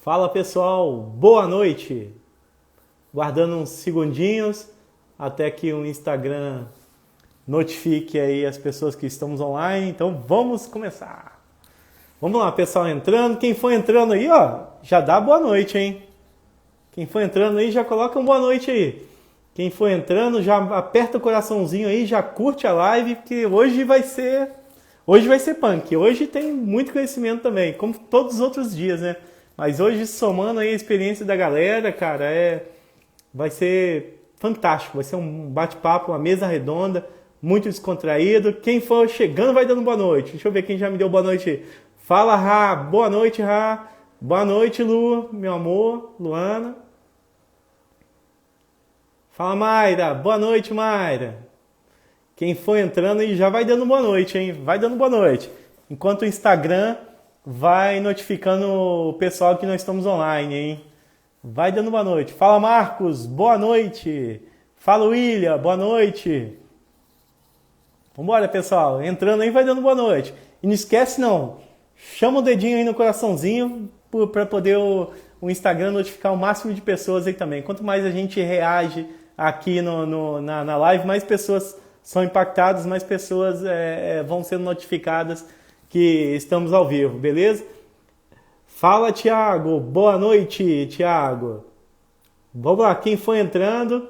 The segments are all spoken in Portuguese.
Fala pessoal, boa noite. Guardando uns segundinhos até que o Instagram notifique aí as pessoas que estamos online. Então vamos começar. Vamos lá, pessoal entrando. Quem for entrando aí, ó, já dá boa noite, hein? Quem for entrando aí, já coloca um boa noite aí. Quem for entrando, já aperta o coraçãozinho aí, já curte a live, porque hoje vai ser punk. Hoje tem muito conhecimento também, como todos os outros dias, né? Mas hoje, somando aí a experiência da galera, cara, vai ser fantástico. Vai ser um bate-papo, uma mesa redonda, muito descontraído. Quem for chegando vai dando boa noite. Deixa eu ver quem já me deu boa noite. Fala, Rá. Boa noite, Rá. Boa noite, Lu, meu amor. Luana. Fala, Mayra. Boa noite, Mayra. Quem for entrando aí já vai dando boa noite, hein? Vai dando boa noite. Enquanto o Instagram vai notificando o pessoal que nós estamos online, hein? Vai dando boa noite. Fala, Marcos. Boa noite. Fala, William. Boa noite. Vambora, pessoal. Entrando aí, vai dando boa noite. E não esquece, não. Chama o dedinho aí no coraçãozinho para poder o Instagram notificar o máximo de pessoas aí também. Quanto mais a gente reage aqui na live, mais pessoas são impactadas, mais pessoas vão sendo notificadas que estamos ao vivo, beleza? Fala, Thiago. Boa noite, Thiago. Vamos lá, quem for entrando.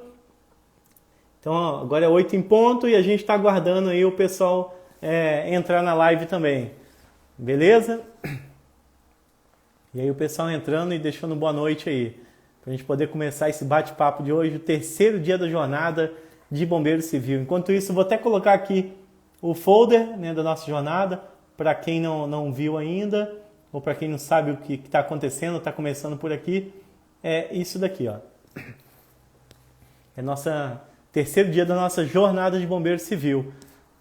Então, ó, agora é 8 em ponto e a gente está aguardando aí o pessoal entrar na live também. Beleza? E aí o pessoal entrando e deixando boa noite aí. Para a gente poder começar esse bate-papo de hoje, o terceiro dia da jornada de Bombeiro Civil. Enquanto isso, vou até colocar aqui o folder, né, da nossa jornada, para quem não viu ainda, ou para quem não sabe o que está acontecendo, está começando por aqui. É isso daqui, ó. É terceiro dia da nossa jornada de Bombeiro Civil.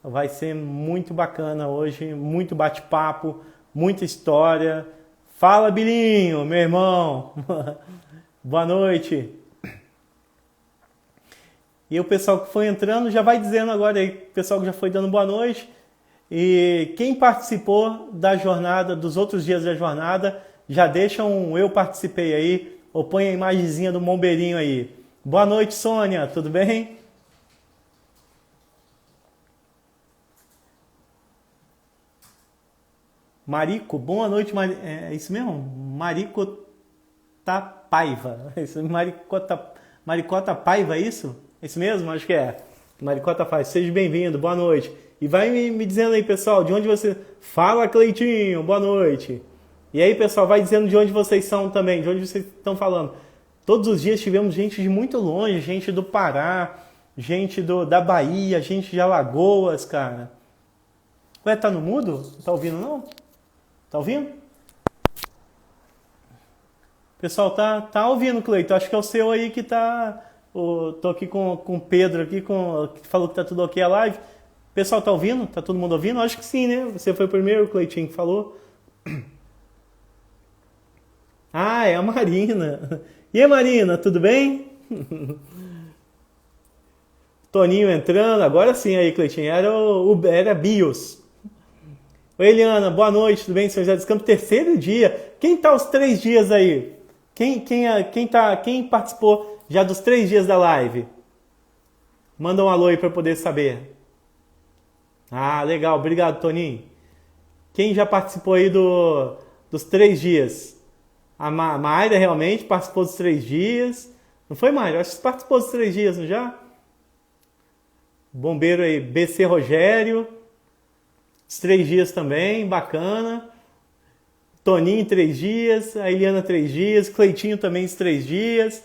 Vai ser muito bacana hoje, muito bate-papo, muita história. Fala, Bilinho, meu irmão. Boa noite. E o pessoal que foi entrando já vai dizendo agora aí, o pessoal que já foi dando boa noite. E quem participou da jornada, dos outros dias da jornada, já deixa um eu participei aí, ou põe a imagenzinha do bombeirinho aí. Boa noite, Sônia, tudo bem? Marico, boa noite, é isso mesmo? Maricota Paiva. Maricota Paiva, é isso? É isso mesmo? Acho que é. Maricota Paiva, seja bem-vindo, boa noite. E vai me dizendo aí, pessoal, de onde você... Fala, Cleitinho, boa noite. E aí, pessoal, vai dizendo de onde vocês são também, de onde vocês estão falando. Todos os dias tivemos gente de muito longe, gente do Pará, gente da Bahia, gente de Alagoas, cara. Ué, tá no mudo? Tá ouvindo, não? Tá ouvindo? Pessoal, tá ouvindo, Cleiton. Acho que é o seu aí que tá... Tô aqui com o Pedro, aqui que falou que tá tudo ok a live. Pessoal, tá ouvindo? Tá todo mundo ouvindo? Acho que sim, né? Você foi o primeiro, Cleitinho, que falou. Ah, é a Marina. E aí, Marina, tudo bem? Toninho entrando. Agora sim aí, Cleitinho. Era Bios. Oi, Eliana, boa noite, tudo bem? São José dos Campos, terceiro dia. Quem tá os 3 dias aí? Quem participou já dos 3 dias da live? Manda um alô aí para poder saber. Ah, legal, obrigado, Toninho. Quem já participou aí dos 3 dias? A Mayra realmente participou dos 3 dias. Não foi, Mayra? Acho que você participou dos 3 dias, não já? Bombeiro aí, BC Rogério. Os 3 dias também, bacana. Toninho, 3 dias. A Eliana, 3 dias. Cleitinho também, os 3 dias.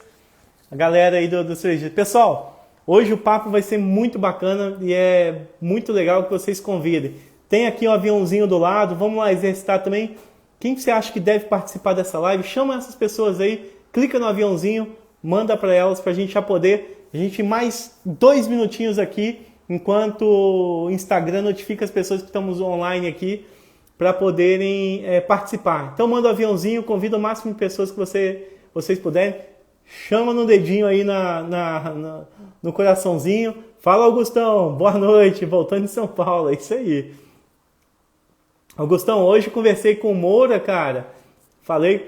A galera aí dos 3 dias. Pessoal, hoje o papo vai ser muito bacana e é muito legal que vocês convidem. Tem aqui um aviãozinho do lado, vamos lá exercitar também. Quem você acha que deve participar dessa live? Chama essas pessoas aí, clica no aviãozinho, manda para elas para a gente já poder. A gente mais 2 minutinhos aqui, enquanto o Instagram notifica as pessoas que estamos online aqui para poderem participar. Então manda o aviãozinho, convida o máximo de pessoas que vocês puderem. Chama no dedinho aí no coraçãozinho. Fala, Augustão, boa noite, voltando de São Paulo, é isso aí. Augustão, hoje conversei com o Moura, cara.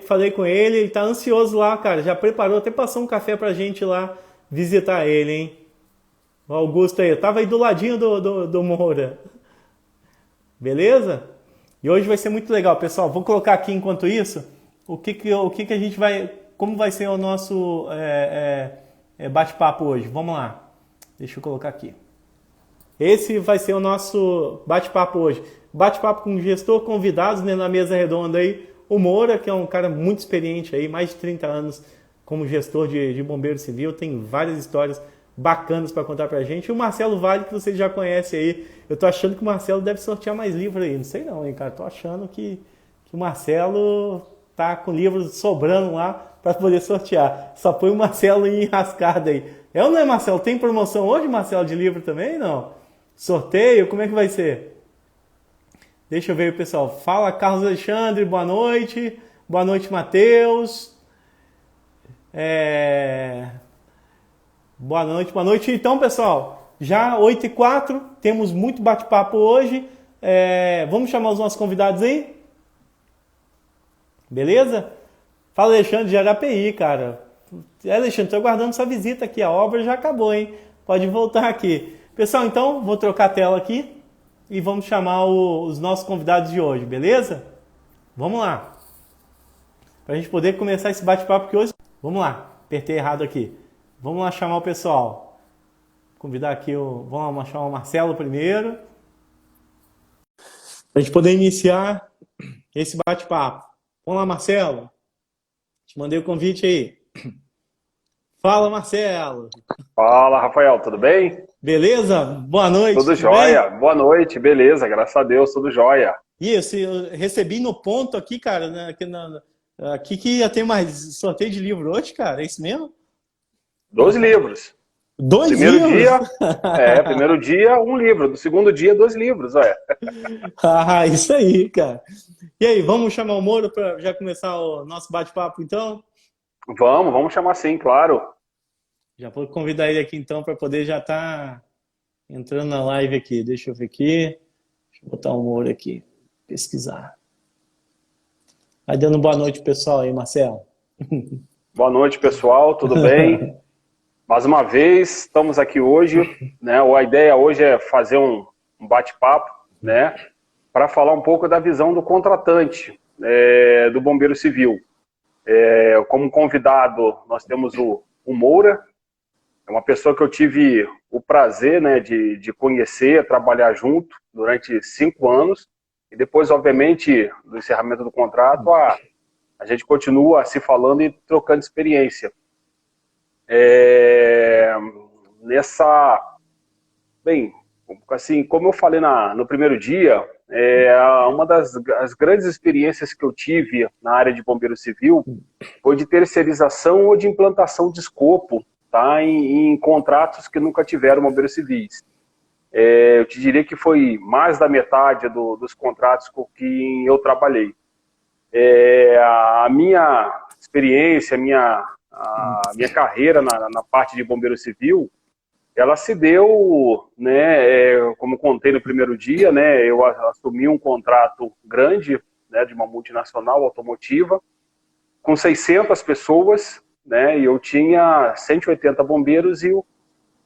Falei com ele tá ansioso lá, cara. Já preparou, até passou um café pra gente lá visitar ele, hein? O Augusto aí, tava aí do ladinho do Moura. Beleza? E hoje vai ser muito legal, pessoal. Vou colocar aqui enquanto isso o que a gente vai, como vai ser o nosso bate-papo hoje. Vamos lá. Deixa eu colocar aqui. Esse vai ser o nosso bate-papo hoje. Bate-papo com o gestor, convidados, né, na mesa redonda aí. O Moura, que é um cara muito experiente aí, mais de 30 anos como gestor de bombeiro civil, tem várias histórias bacanas para contar pra gente. E o Marcelo Vale, que você já conhece aí. Eu tô achando que o Marcelo deve sortear mais livros aí. Não sei não, hein, cara. Tô achando que o Marcelo tá com livros sobrando lá para poder sortear. Só põe o Marcelo em enrascada aí. É ou não é, Marcelo? Tem promoção hoje, Marcelo, de livro também? Não? Sorteio? Como é que vai ser? Deixa eu ver, pessoal. Fala, Carlos Alexandre. Boa noite. Boa noite, Matheus. Boa noite, boa noite. Então, pessoal, já 8h04, temos muito bate-papo hoje. Vamos chamar os nossos convidados aí? Beleza? Fala, Alexandre de Arapeí, cara. Alexandre, estou aguardando sua visita aqui. A obra já acabou, hein? Pode voltar aqui. Pessoal, então, vou trocar a tela aqui e vamos chamar os nossos convidados de hoje, beleza? Vamos lá. Para a gente poder começar esse bate-papo que hoje... Vamos lá, apertei errado aqui. Vamos lá chamar o pessoal. Convidar aqui vamos lá chamar o Marcelo primeiro. Para a gente poder iniciar esse bate-papo. Vamos lá, Marcelo. Te mandei o convite aí. Fala, Marcelo. Fala, Rafael, tudo bem? Beleza? Boa noite. Tudo jóia. Boa noite, beleza, graças a Deus, tudo jóia. Isso, eu recebi no ponto aqui, cara, né, aqui que ia ter mais sorteio de livro hoje, cara, é isso mesmo? 12 livros. 2 primeiro livros? Primeiro dia, um livro. Do segundo dia, 2 livros, olha. Ah, isso aí, cara. E aí, vamos chamar o Moura para já começar o nosso bate-papo, então? Vamos chamar sim, claro. Já vou convidar ele aqui, então, para poder já estar entrando na live aqui. Deixa eu ver aqui. Deixa eu botar o Moura aqui. Pesquisar. Vai dando boa noite, pessoal, aí, Marcelo. Boa noite, pessoal, tudo bem? Mais uma vez, estamos aqui hoje, né? A ideia hoje é fazer um bate-papo, né? Para falar um pouco da visão do contratante, do bombeiro civil. Como convidado, nós temos o Moura, é uma pessoa que eu tive o prazer, né, de conhecer, trabalhar junto durante 5 anos, e depois, obviamente, do encerramento do contrato, a gente continua se falando e trocando experiência. Bem, assim, como eu falei no primeiro dia, uma das grandes experiências que eu tive na área de bombeiro civil foi de terceirização ou de implantação de escopo, tá, em contratos que nunca tiveram bombeiros civis. Eu te diria que foi mais da metade dos contratos com que eu trabalhei. A minha experiência, a minha carreira na parte de bombeiro civil, ela se deu, né, como contei no primeiro dia, né, eu assumi um contrato grande, né, de uma multinacional automotiva, com 600 pessoas, né, e eu tinha 180 bombeiros e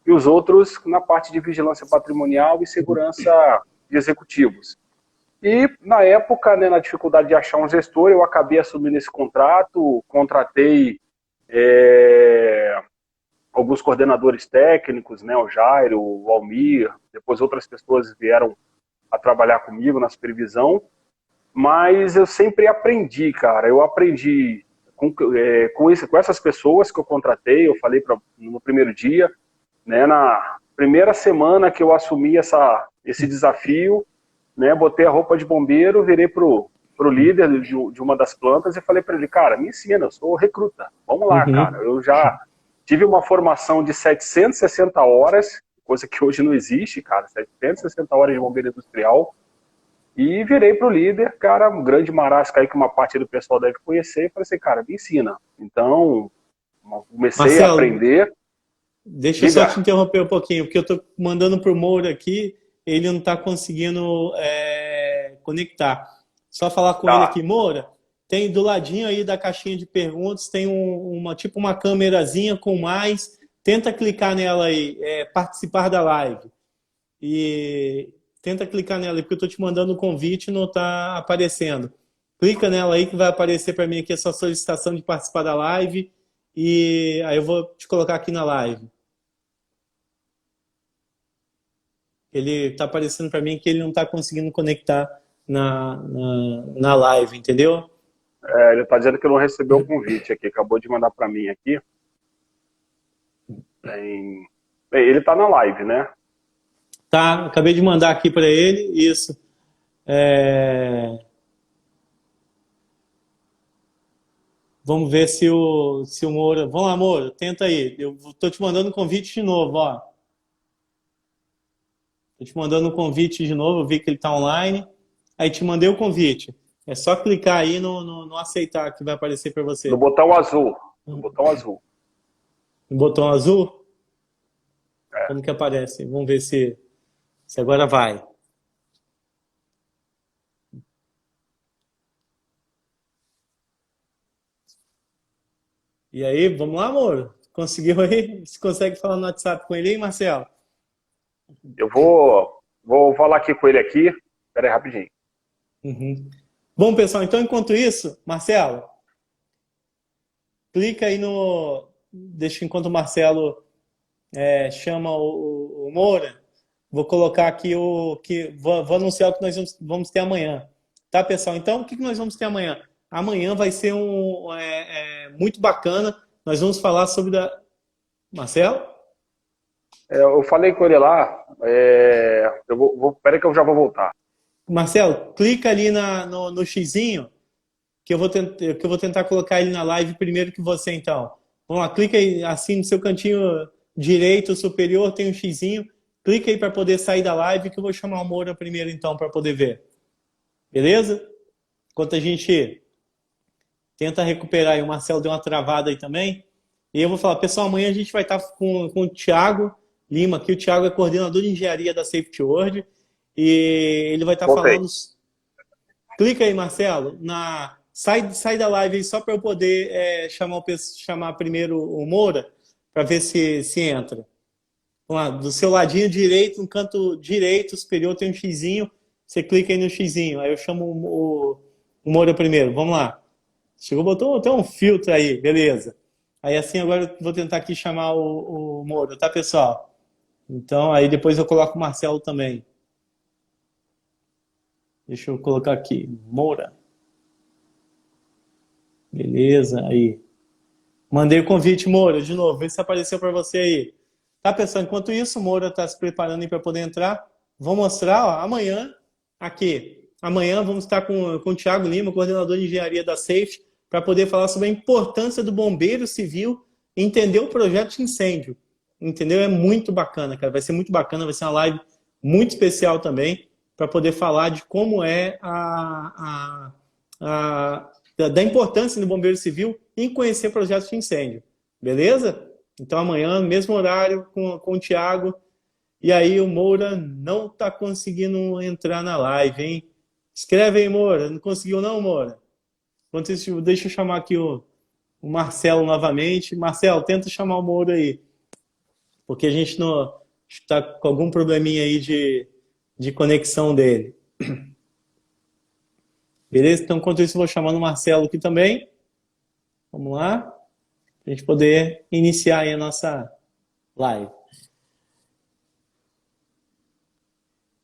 os outros na parte de vigilância patrimonial e segurança de executivos. E, na época, né, na dificuldade de achar um gestor, eu acabei assumindo esse contrato, contratei alguns coordenadores técnicos, né, o Jairo, o Almir, depois outras pessoas vieram a trabalhar comigo na supervisão, mas eu sempre aprendi, cara, eu aprendi com essas pessoas que eu contratei, eu falei no primeiro dia, né, na primeira semana que eu assumi esse desafio, né, botei a roupa de bombeiro, virei pro líder de uma das plantas e falei para ele, cara, me ensina, eu sou recruta, vamos lá, cara, eu já tive uma formação de 760 horas, coisa que hoje não existe, cara, 760 horas de bombeiro industrial, e virei pro líder, cara, um grande marasca aí que uma parte do pessoal deve conhecer, e falei assim, cara, me ensina. Então, comecei Marcelo, a aprender. Deixa eu só te interromper um pouquinho, porque eu tô mandando pro Moura aqui, ele não tá conseguindo conectar. Só falar com ele aqui, Moura, tem do ladinho aí da caixinha de perguntas, tem tipo uma câmerazinha com mais. Tenta clicar nela aí, participar da live. E tenta clicar nela aí, porque eu estou te mandando o convite e não está aparecendo. Clica nela aí que vai aparecer para mim aqui a sua solicitação de participar da live. E aí eu vou te colocar aqui na live. Ele está aparecendo para mim que ele não está conseguindo conectar na live, entendeu? Ele está dizendo que não recebeu o convite aqui, acabou de mandar para mim aqui. Bem, ele está na live, né? Tá, acabei de mandar aqui para ele, isso. Vamos ver se o Moura... Vamos lá, Moura, tenta aí. Eu tô te mandando um convite de novo, ó. Tô te mandando um convite de novo, eu vi que ele tá online. Aí te mandei o convite. É só clicar aí no aceitar que vai aparecer para você. No botão azul. No botão azul. No botão azul? Como que aparece? Vamos ver se agora vai. E aí, vamos lá, amor? Conseguiu aí? Você consegue falar no WhatsApp com ele aí, Marcelo? Eu vou falar aqui com ele aqui. Espera aí, rapidinho. Uhum. Bom, pessoal, então enquanto isso, Marcelo, clica aí no... Deixa enquanto o Marcelo chama o Moura. Vou colocar aqui vou anunciar o que nós vamos ter amanhã. Tá, pessoal? Então, o que nós vamos ter amanhã? Amanhã vai ser muito bacana. Nós vamos falar sobre Marcelo? Eu falei com ele lá. Espera que eu já vou voltar. Marcelo, clica ali no xizinho que eu vou tentar colocar ele na live primeiro que você, então. Vamos lá, clica aí assim no seu cantinho direito superior, tem um xizinho. Clica aí para poder sair da live que eu vou chamar o Moura primeiro, então, para poder ver. Beleza? Enquanto a gente tenta recuperar aí, o Marcelo deu uma travada aí também. E eu vou falar, pessoal, amanhã a gente vai estar com o Thiago Lima, que o Thiago é coordenador de engenharia da Safety World. E ele vai estar falando... Clica aí, Marcelo, sai da live aí só para eu poder chamar primeiro o Moura, para ver se entra. Vamos lá, do seu ladinho direito, no canto direito superior tem um xizinho, você clica aí no xizinho, aí eu chamo o Moura primeiro, vamos lá. Chegou, botou até um filtro aí, beleza. Aí assim agora eu vou tentar aqui chamar o Moura, tá, pessoal? Então aí depois eu coloco o Marcelo também. Deixa eu colocar aqui, Moura. Beleza, aí. Mandei o convite, Moura, de novo, vê se apareceu para você aí. Tá, pessoal? Enquanto isso, o Moura está se preparando aí para poder entrar. Vou mostrar, ó, amanhã, aqui. Amanhã vamos estar com o Thiago Lima, coordenador de engenharia da Safety, para poder falar sobre a importância do bombeiro civil entender o projeto de incêndio. Entendeu? É muito bacana, cara. Vai ser muito bacana, vai ser uma live muito especial também, para poder falar de como é da importância do bombeiro civil em conhecer projetos de incêndio. Beleza? Então amanhã, mesmo horário, com o Thiago. E aí o Moura não está conseguindo entrar na live, hein? Escreve aí, Moura. Não conseguiu não, Moura? Enquanto isso, deixa eu chamar aqui o Marcelo novamente. Marcelo, tenta chamar o Moura aí. Porque a gente não está com algum probleminha aí de conexão dele. Beleza? Então, enquanto isso, eu vou chamando o Marcelo aqui também. Vamos lá. Para a gente poder iniciar aí a nossa live.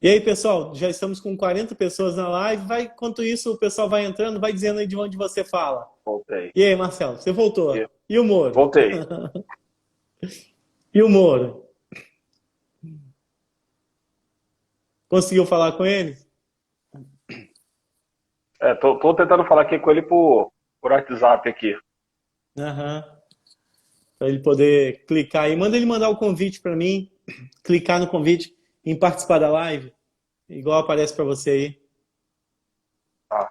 E aí, pessoal, já estamos com 40 pessoas na live. Enquanto isso, o pessoal vai entrando, vai dizendo aí de onde você fala. Voltei. E aí, Marcelo, você voltou? E o Moura? Voltei. E o Moura? Conseguiu falar com ele? Tô tentando falar aqui com ele por WhatsApp aqui. Aham. Para ele poder clicar aí. Manda ele mandar o convite para mim, clicar no convite em participar da live, igual aparece para você aí. Tá.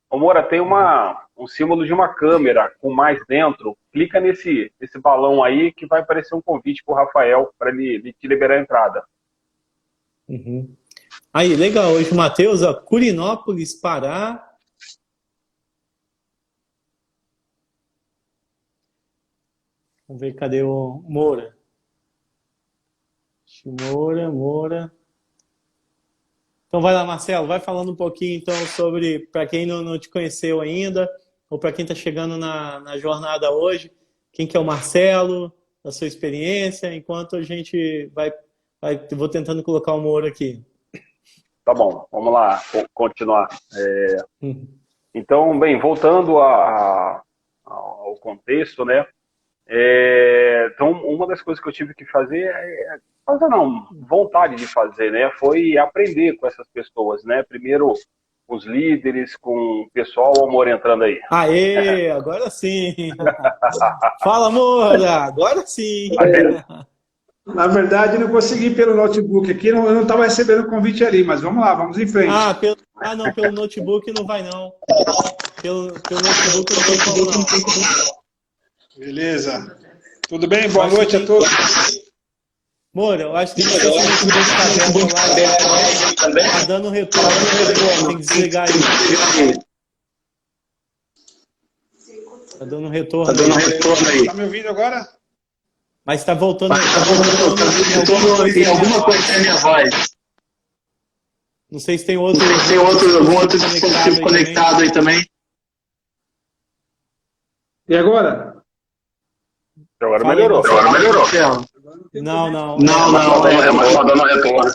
Ô, Moura, tem um símbolo de uma câmera com mais dentro. Clica nesse balão aí que vai aparecer um convite pro Rafael para ele te liberar a entrada. Uhum. Aí, legal. Hoje, Matheus, Curinópolis, Pará. Vamos ver, cadê o Moura? Moura. Então vai lá, Marcelo, vai falando um pouquinho então sobre, para quem não te conheceu ainda, ou para quem está chegando na jornada hoje, quem que é o Marcelo, a sua experiência, enquanto a gente vou tentando colocar o Moura aqui. Tá bom, vamos lá, vou continuar. Uhum. Então, bem, voltando ao contexto, né? Então, uma das coisas que eu tive que fazer vontade de fazer, né? Foi aprender com essas pessoas, né? Primeiro os líderes, com o pessoal, o Amor entrando aí. Aê, agora sim! Fala, Moura, agora sim! Na verdade, não consegui pelo notebook aqui, eu não estava recebendo o convite ali, mas vamos lá, vamos em frente. Não, pelo notebook não vai não. Pelo notebook não tem como não. Beleza. Tudo bem? Boa noite a todos. Moura, eu acho que você também tá dando retorno, tem que desligar aí. Tá dando retorno aí. Tá me ouvindo agora? Mas está voltando, tem alguma coisa na minha voz. Não sei se tem algum outro dispositivo conectado aí também. E agora? Agora melhorou. Não. É mais só dando retorno.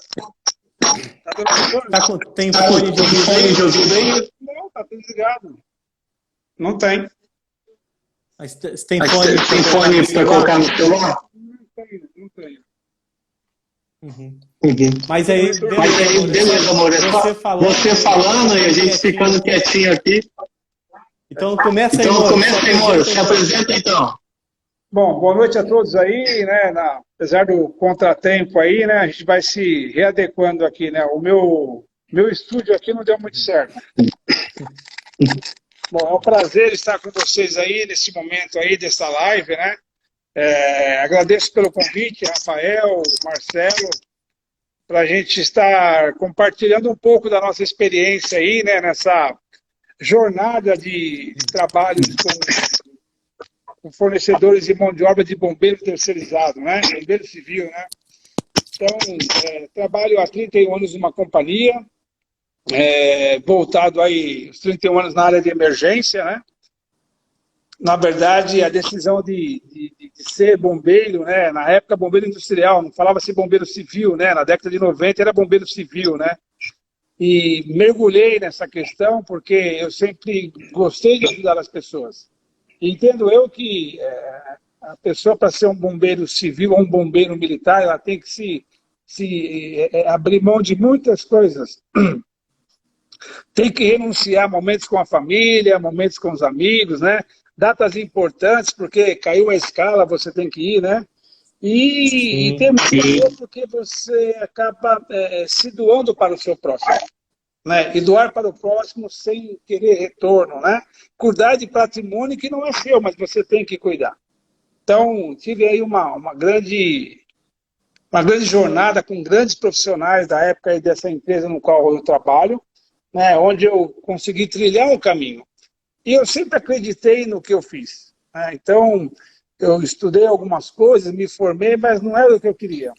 Tem fone de ouvido aí? Não, tá tudo desligado. Não tem. Mas tem fone para colocar no celular? Não tenho. Uhum. Mas aí, beleza, amor. Você falando e a gente ficando quietinho aqui. Então começa aí, Moura. Se apresenta então. Bom, boa noite a todos aí, né? Apesar do contratempo aí, né? A gente vai se readequando aqui, né? O meu estúdio aqui não deu muito certo. Bom, é um prazer estar com vocês aí nesse momento aí dessa live, né? Agradeço pelo convite, Rafael, Marcelo, para a gente estar compartilhando um pouco da nossa experiência aí, né? Nessa jornada de trabalho com fornecedores de mão de obra de bombeiro terceirizado, né? Bombeiro civil, né? Então, trabalho há 31 anos numa companhia, voltado aí, os 31 anos na área de emergência, né? Na verdade, a decisão de ser bombeiro, né? Na época, bombeiro industrial, não falava-se bombeiro civil, né? Na década de 90 era bombeiro civil, né? E mergulhei nessa questão porque eu sempre gostei de ajudar as pessoas. Entendo eu que a pessoa, para ser um bombeiro civil ou um bombeiro militar, ela tem que se abrir mão de muitas coisas. Tem que renunciar a momentos com a família, momentos com os amigos, né? Datas importantes, porque caiu a escala, você tem que ir, né? E tem muito porque você acaba se doando para o seu próximo. Né? E doar para o próximo sem querer retorno, né? Cuidar de patrimônio que não é seu, mas você tem que cuidar. Então, tive aí uma grande jornada com grandes profissionais da época aí dessa empresa no qual eu trabalho, né? Onde eu consegui trilhar o caminho. E eu sempre acreditei no que eu fiz. Né? Então, eu estudei algumas coisas, me formei, mas não era o que eu queria.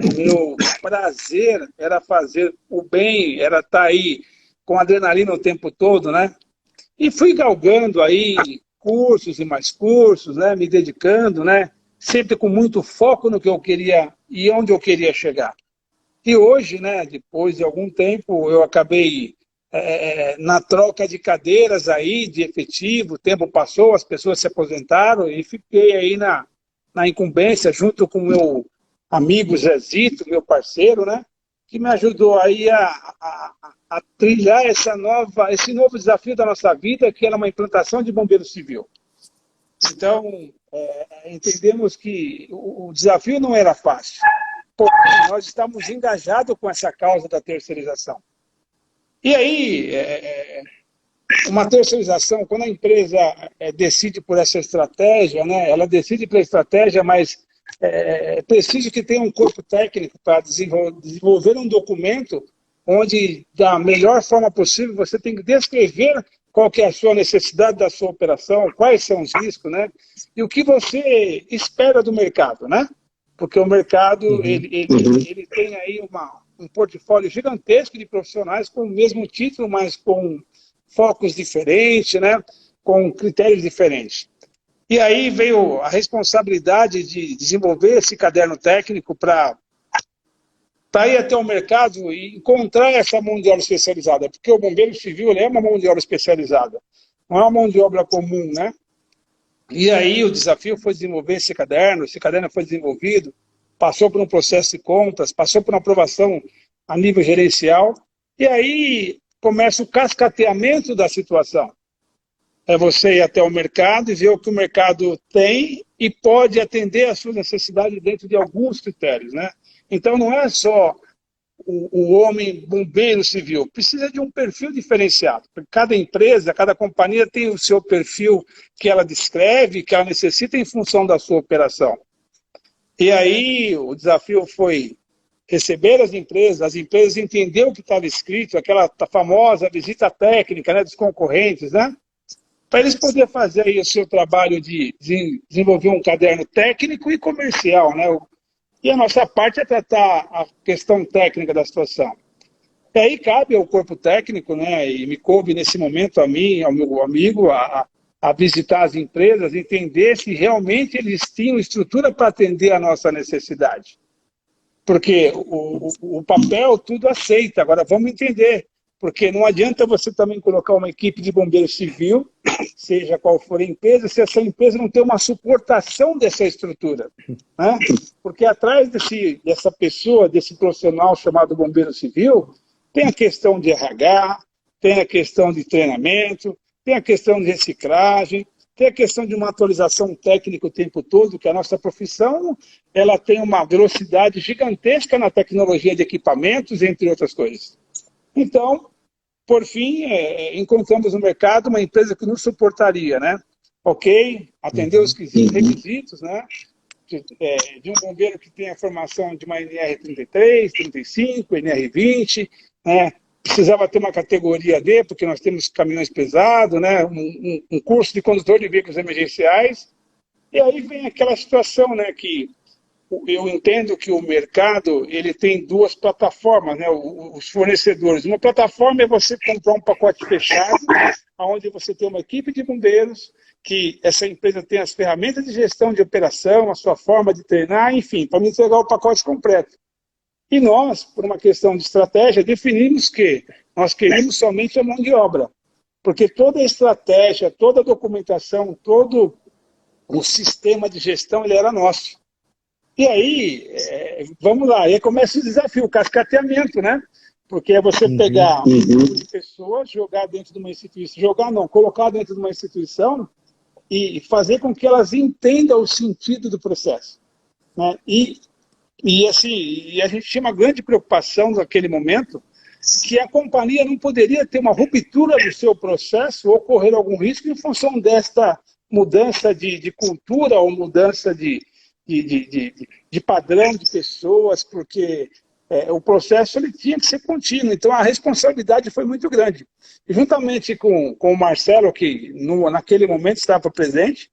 O meu prazer era fazer o bem, era estar aí com adrenalina o tempo todo, né? E fui galgando aí cursos e mais cursos, né? Me dedicando, né? Sempre com muito foco no que eu queria e onde eu queria chegar. E hoje, né? Depois de algum tempo, eu acabei na troca de cadeiras aí, de efetivo, o tempo passou, as pessoas se aposentaram e fiquei aí na incumbência junto com o meu amigo Zezito, meu parceiro, né? Que me ajudou aí a trilhar esse novo desafio da nossa vida, que era uma implantação de bombeiro civil. Então, entendemos que o desafio não era fácil, porque nós estamos engajados com essa causa da terceirização. E aí, uma terceirização, quando a empresa decide por essa estratégia, né? Ela decide pela estratégia, mas preciso que tenha um corpo técnico para desenvolver um documento onde, da melhor forma possível, você tem que descrever qual que é a sua necessidade da sua operação, quais são os riscos, né? E o que você espera do mercado, né? Porque o mercado, ele tem aí um portfólio gigantesco de profissionais com o mesmo título, mas com focos diferentes, né? Com critérios diferentes. E aí veio a responsabilidade de desenvolver esse caderno técnico para ir até o mercado e encontrar essa mão de obra especializada, porque o bombeiro civil é uma mão de obra especializada, não é uma mão de obra comum, né? E aí o desafio foi desenvolver esse caderno foi desenvolvido, passou por um processo de contas, passou por uma aprovação a nível gerencial, e aí começa o cascateamento da situação. É você ir até o mercado e ver o que o mercado tem e pode atender às suas necessidades dentro de alguns critérios, né? Então não é só o homem bombeiro civil, precisa de um perfil diferenciado. Cada empresa, cada companhia tem o seu perfil que ela descreve, que ela necessita em função da sua operação. E aí o desafio foi receber as empresas entender o que estava escrito, aquela famosa visita técnica, né, dos concorrentes, né? Para eles poderem fazer aí o seu trabalho de desenvolver um caderno técnico e comercial, né? E a nossa parte é tratar a questão técnica da situação. E aí cabe ao corpo técnico, né? E me coube nesse momento a mim, ao meu amigo, a visitar as empresas, entender se realmente eles tinham estrutura para atender a nossa necessidade. Porque o papel tudo aceita, agora vamos entender. Porque não adianta você também colocar uma equipe de bombeiro civil, seja qual for a empresa, se essa empresa não tem uma suportação dessa estrutura. Né? Porque atrás dessa pessoa, desse profissional chamado bombeiro civil, tem a questão de RH, tem a questão de treinamento, tem a questão de reciclagem, tem a questão de uma atualização técnica o tempo todo, que a nossa profissão ela tem uma velocidade gigantesca na tecnologia de equipamentos, entre outras coisas. Então, por fim, encontramos no mercado uma empresa que nos suportaria, né? Ok, atender os requisitos, né? De um bombeiro que tenha formação de uma NR33, 35, NR20, né? Precisava ter uma categoria D, porque nós temos caminhões pesados, né? Um curso de condutor de veículos emergenciais. E aí vem aquela situação, né? Que eu entendo que o mercado ele tem duas plataformas, né? Os fornecedores. Uma plataforma é você comprar um pacote fechado, onde você tem uma equipe de bombeiros, que essa empresa tem as ferramentas de gestão de operação, a sua forma de treinar, enfim, para me entregar o pacote completo. E nós, por uma questão de estratégia, definimos que nós queremos somente a mão de obra, porque toda a estratégia, toda a documentação, todo o sistema de gestão ele era nosso. E aí, vamos lá, aí começa o desafio, o cascateamento, né? Porque é você pegar um grupo de pessoas, jogar dentro de uma instituição, colocar dentro de uma instituição e fazer com que elas entendam o sentido do processo. Né? E a gente tinha uma grande preocupação naquele momento, que a companhia não poderia ter uma ruptura do seu processo ou ocorrer algum risco em função desta mudança de cultura ou mudança de padrão de pessoas, porque o processo ele tinha que ser contínuo, então a responsabilidade foi muito grande. E juntamente com o Marcelo, que naquele momento estava presente,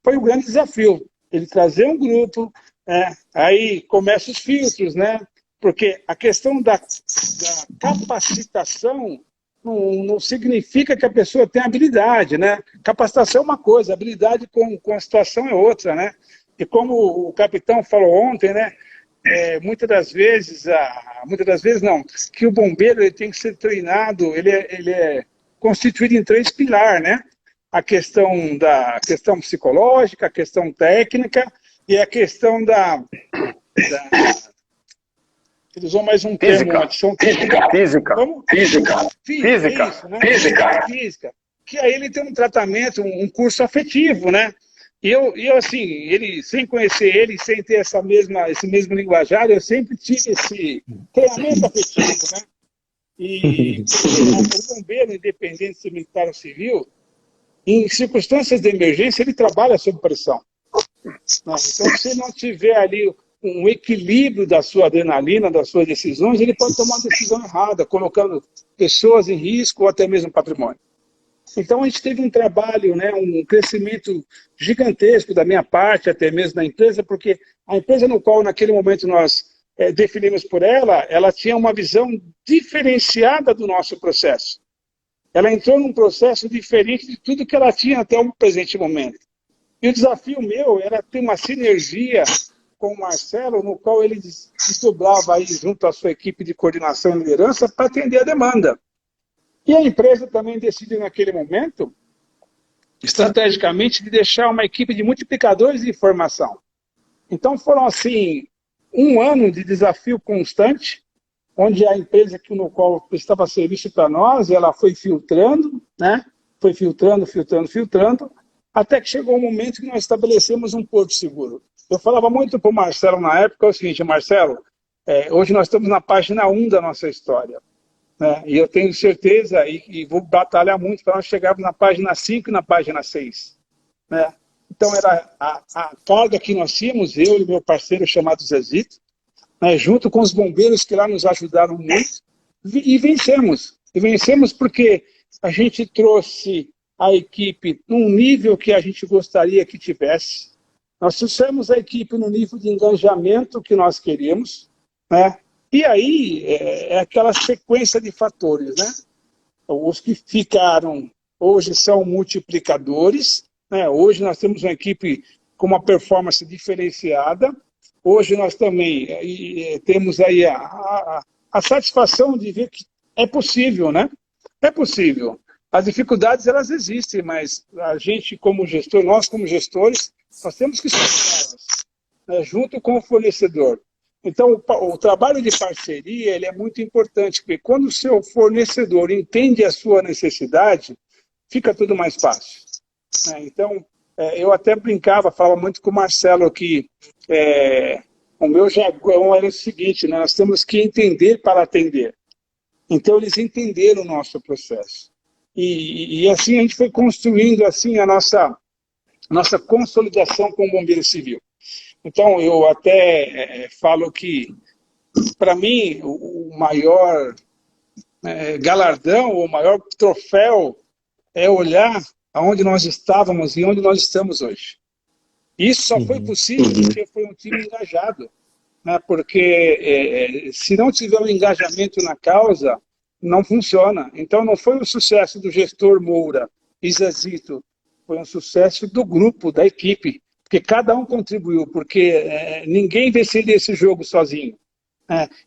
foi um grande desafio, ele trazer um grupo, aí começam os filtros, né? Porque a questão da capacitação não significa que a pessoa tem habilidade, né? Capacitação é uma coisa, habilidade com a situação é outra, né? E como o capitão falou ontem, né? Muitas das vezes não, que o bombeiro ele tem que ser treinado, ele é constituído em 3 pilares, né? A questão psicológica, a questão técnica e a questão ele usou mais um termo, física. Que aí ele tem um tratamento, um curso afetivo, né? E eu assim, ele, sem conhecer ele, sem ter esse mesmo linguajar, eu sempre tive esse treinamento afetivo, né? E o bombeiro, independente se militar ou civil, em circunstâncias de emergência, ele trabalha sob pressão. Então, se não tiver ali um equilíbrio da sua adrenalina, das suas decisões, ele pode tomar uma decisão errada, colocando pessoas em risco ou até mesmo patrimônio. Então a gente teve um trabalho, né, um crescimento gigantesco da minha parte, até mesmo da empresa, porque a empresa no qual naquele momento nós definimos por ela tinha uma visão diferenciada do nosso processo. Ela entrou num processo diferente de tudo que ela tinha até o presente momento. E o desafio meu era ter uma sinergia com o Marcelo, no qual ele desdobrava aí junto à sua equipe de coordenação e liderança para atender a demanda. E a empresa também decidiu naquele momento, estrategicamente, de deixar uma equipe de multiplicadores de informação. Então foram assim, um ano de desafio constante, onde a empresa no qual prestava serviço para nós, ela foi filtrando, né? Foi filtrando, até que chegou o momento que nós estabelecemos um porto seguro. Eu falava muito para o Marcelo na época o seguinte: Marcelo, hoje nós estamos na página 1 da nossa história, né? E eu tenho certeza e vou batalhar muito para nós chegarmos na página 5 e na página 6. Né? Então era a carga que nós tínhamos, eu e meu parceiro chamado Zezito, né, junto com os bombeiros que lá nos ajudaram muito, e vencemos. E vencemos porque a gente trouxe a equipe num nível que a gente gostaria que tivesse. Nós trouxemos a equipe no nível de engajamento que nós queríamos, né? E aí é aquela sequência de fatores, né? Os que ficaram hoje são multiplicadores, né? Hoje nós temos uma equipe com uma performance diferenciada. Hoje nós também temos aí a satisfação de ver que é possível, né? É possível. As dificuldades, elas existem, mas a gente como gestor, nós como gestores, nós temos que superá-las, né, junto com o fornecedor. Então, o trabalho de parceria ele é muito importante, porque quando o seu fornecedor entende a sua necessidade, fica tudo mais fácil. Né? Então, eu até brincava, falava muito com o Marcelo que o meu jargão era o seguinte, né, nós temos que entender para atender. Então, eles entenderam o nosso processo. E assim a gente foi construindo assim, a nossa consolidação com o Bombeiro Civil. Então, eu até falo que, para mim, o maior galardão, o maior troféu é olhar aonde nós estávamos e onde nós estamos hoje. Isso só foi possível porque foi um time engajado. Né? Porque se não tiver um engajamento na causa, não funciona. Então, não foi o sucesso do gestor Moura e Zezito, foi um sucesso do grupo, da equipe, porque cada um contribuiu, porque ninguém decide esse jogo sozinho.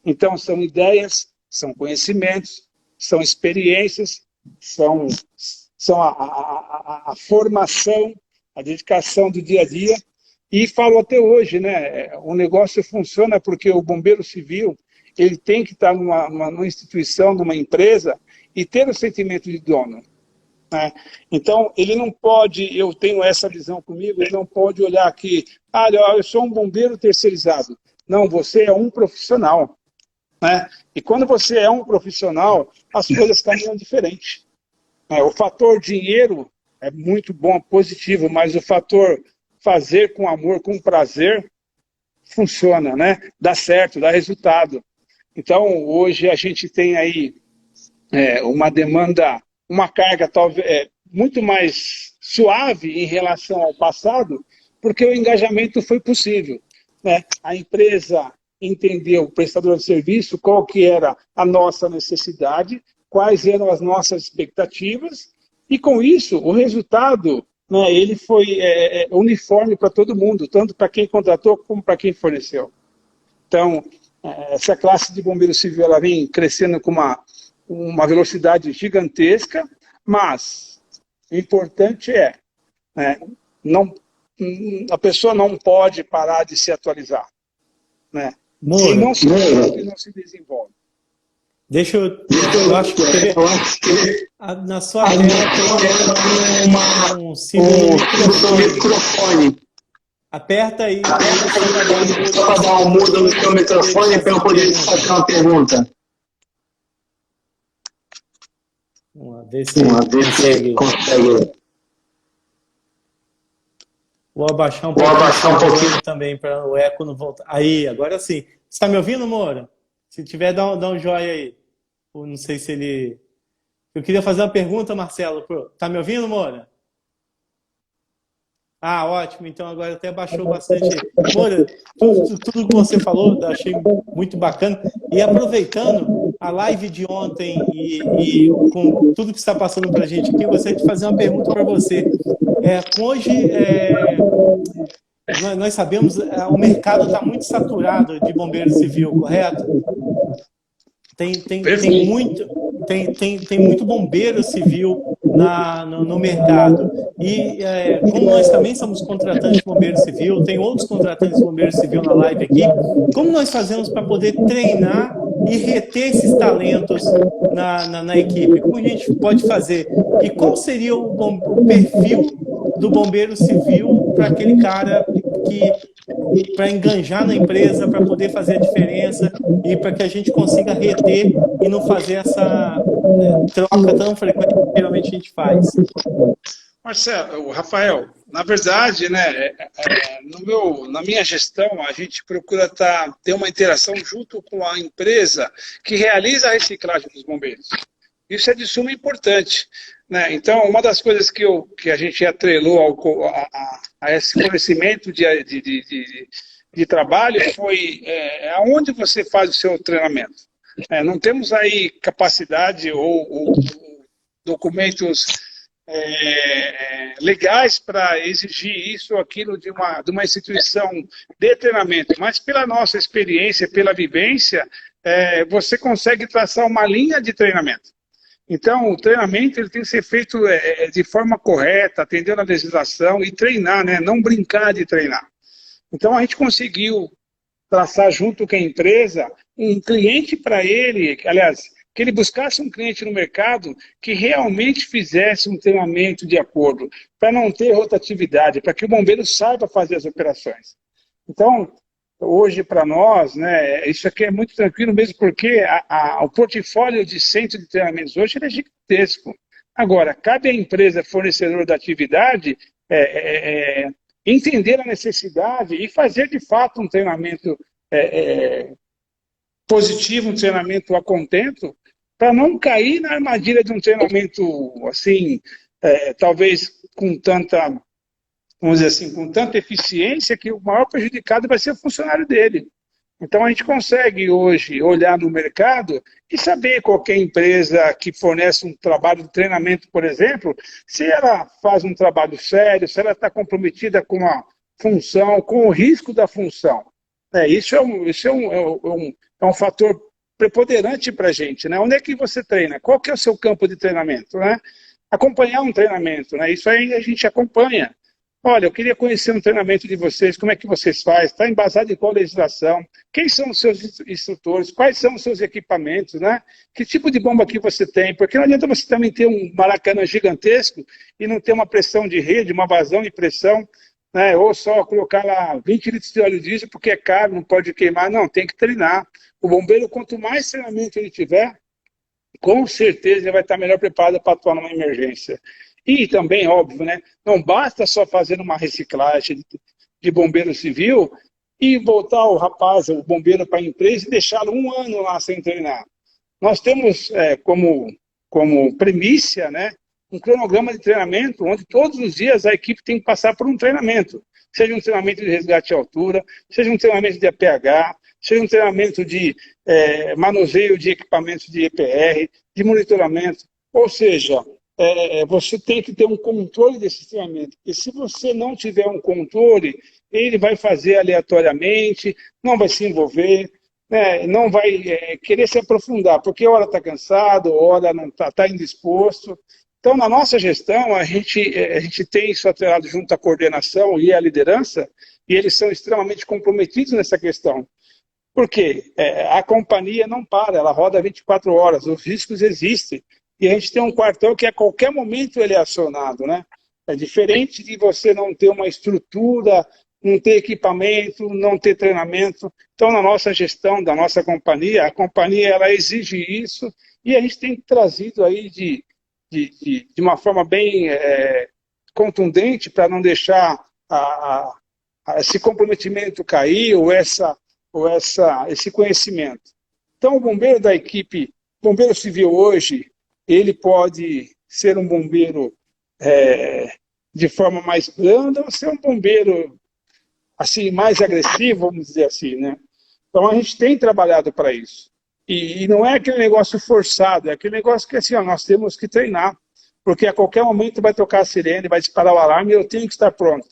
Então, são ideias, são conhecimentos, são experiências, são a formação, a dedicação do dia a dia. E falo até hoje, né? O negócio funciona porque o bombeiro civil ele tem que estar numa instituição, numa empresa, e ter o sentimento de dono. Né? Então, ele não pode, eu tenho essa visão comigo, ele não pode olhar aqui, eu sou um bombeiro terceirizado. Não, você é um profissional. Né? E quando você é um profissional, as coisas caminham diferente. O fator dinheiro é muito bom, positivo, mas o fator fazer com amor, com prazer, funciona, né? Dá certo, dá resultado. Então, hoje a gente tem aí uma demanda, uma carga talvez muito mais suave em relação ao passado, porque o engajamento foi possível. Né? A empresa entendeu, o prestador de serviço, qual que era a nossa necessidade, quais eram as nossas expectativas, e com isso, o resultado, né, ele foi uniforme para todo mundo, tanto para quem contratou como para quem forneceu. Então, essa classe de bombeiro civil ela vem crescendo com uma velocidade gigantesca, mas o importante a pessoa não pode parar de se atualizar. Né? Se não se desenvolve, não se desenvolve. Eu acho que na sua tela tem um símbolo microfone. Aperta aí. Só para dar um mudo no seu microfone para eu poder fazer uma pergunta. Vamos ver se consegue. Vou abaixar um pouquinho também para o eco não voltar. Aí, agora sim. Você está me ouvindo, Moura? Se tiver, dá um joinha aí. Não sei se ele Eu queria fazer uma pergunta, Marcelo. Tá me ouvindo, Moura? Ah, ótimo. Então agora até baixou bastante. Moura, tudo que você falou, eu achei muito bacana. E aproveitando a live de ontem e com tudo que está passando para a gente aqui, eu gostaria de fazer uma pergunta para você. Hoje, nós sabemos, o mercado está muito saturado de bombeiro civil, correto? Tem muito bombeiro civil no mercado. E como nós também somos contratantes de bombeiro civil, tem outros contratantes de bombeiro civil na live aqui, como nós fazemos para poder treinar e reter esses talentos na equipe? Como a gente pode fazer? E qual seria o perfil do bombeiro civil para aquele cara para enganjar na empresa, para poder fazer a diferença e para que a gente consiga reter e não fazer essa troca tão frequente que geralmente a gente faz? Marcelo, Rafael, na verdade, né, na minha gestão, a gente procura ter uma interação junto com a empresa que realiza a reciclagem dos bombeiros. Isso é de suma importância, né? Então, uma das coisas que a gente atrelou a esse conhecimento de trabalho foi aonde você faz o seu treinamento. Não temos aí capacidade ou documentos legais para exigir isso ou aquilo de uma instituição de treinamento, mas pela nossa experiência, pela vivência, você consegue traçar uma linha de treinamento. Então, o treinamento ele tem que ser feito de forma correta, atendendo a legislação e treinar, né? Não brincar de treinar. Então, a gente conseguiu traçar junto com a empresa um cliente para ele, aliás, que ele buscasse um cliente no mercado que realmente fizesse um treinamento de acordo, para não ter rotatividade, para que o bombeiro saiba fazer as operações. Então, hoje para nós, né, isso aqui é muito tranquilo mesmo porque o portfólio de centro de treinamentos hoje é gigantesco. Agora, cabe à empresa fornecedora da atividade entender a necessidade e fazer de fato um treinamento positivo, um treinamento a contento, para não cair na armadilha de um treinamento assim, talvez com tanta, vamos dizer assim, com tanta eficiência que o maior prejudicado vai ser o funcionário dele. Então a gente consegue hoje olhar no mercado e saber qualquer empresa que fornece um trabalho de treinamento, por exemplo, se ela faz um trabalho sério, se ela está comprometida com a função, com o risco da função. Isso é um fator preponderante para a gente, né? Onde é que você treina? Qual que é o seu campo de treinamento, né? Acompanhar um treinamento, né? Isso aí a gente acompanha. Olha, eu queria conhecer um treinamento de vocês, como é que vocês fazem, está embasado em qual legislação, quem são os seus instrutores, quais são os seus equipamentos, né? Que tipo de bomba que você tem, porque não adianta você também ter um Maracanã gigantesco e não ter uma pressão de rede, uma vazão de pressão, né? Ou só colocar lá 20 litros de óleo diesel porque é caro, não pode queimar, não, tem que treinar. O bombeiro, quanto mais treinamento ele tiver, com certeza ele vai estar melhor preparado para atuar numa emergência. E também, óbvio, né, não basta só fazer uma reciclagem de bombeiro civil e voltar o bombeiro para a empresa e deixá-lo um ano lá sem treinar. Nós temos como premissa, né, um cronograma de treinamento onde todos os dias a equipe tem que passar por um treinamento. Seja um treinamento de resgate à altura, seja um treinamento de APH, seja um treinamento de manuseio de equipamentos de EPR, de monitoramento. Ou seja, você tem que ter um controle desse treinamento. E se você não tiver um controle, ele vai fazer aleatoriamente, não vai se envolver, né, não vai querer se aprofundar, porque hora está cansado, hora não está indisposto. Então, na nossa gestão, a gente tem isso atrelado junto à coordenação e à liderança, e eles são extremamente comprometidos nessa questão. Por quê? A companhia não para, ela roda 24 horas, os riscos existem. E a gente tem um quartel que a qualquer momento ele é acionado, né? É diferente de você não ter uma estrutura, não ter equipamento, não ter treinamento. Então, na nossa gestão da nossa companhia, a companhia ela exige isso e a gente tem trazido aí de uma forma bem contundente para não deixar esse comprometimento cair ou esse conhecimento. Então, o bombeiro da equipe, bombeiro civil hoje, ele pode ser um bombeiro de forma mais branda ou ser um bombeiro assim, mais agressivo, vamos dizer assim, né? Então a gente tem trabalhado para isso. E não é aquele negócio forçado, é aquele negócio que assim, ó, nós temos que treinar, porque a qualquer momento vai tocar a sirene, vai disparar o alarme e eu tenho que estar pronto.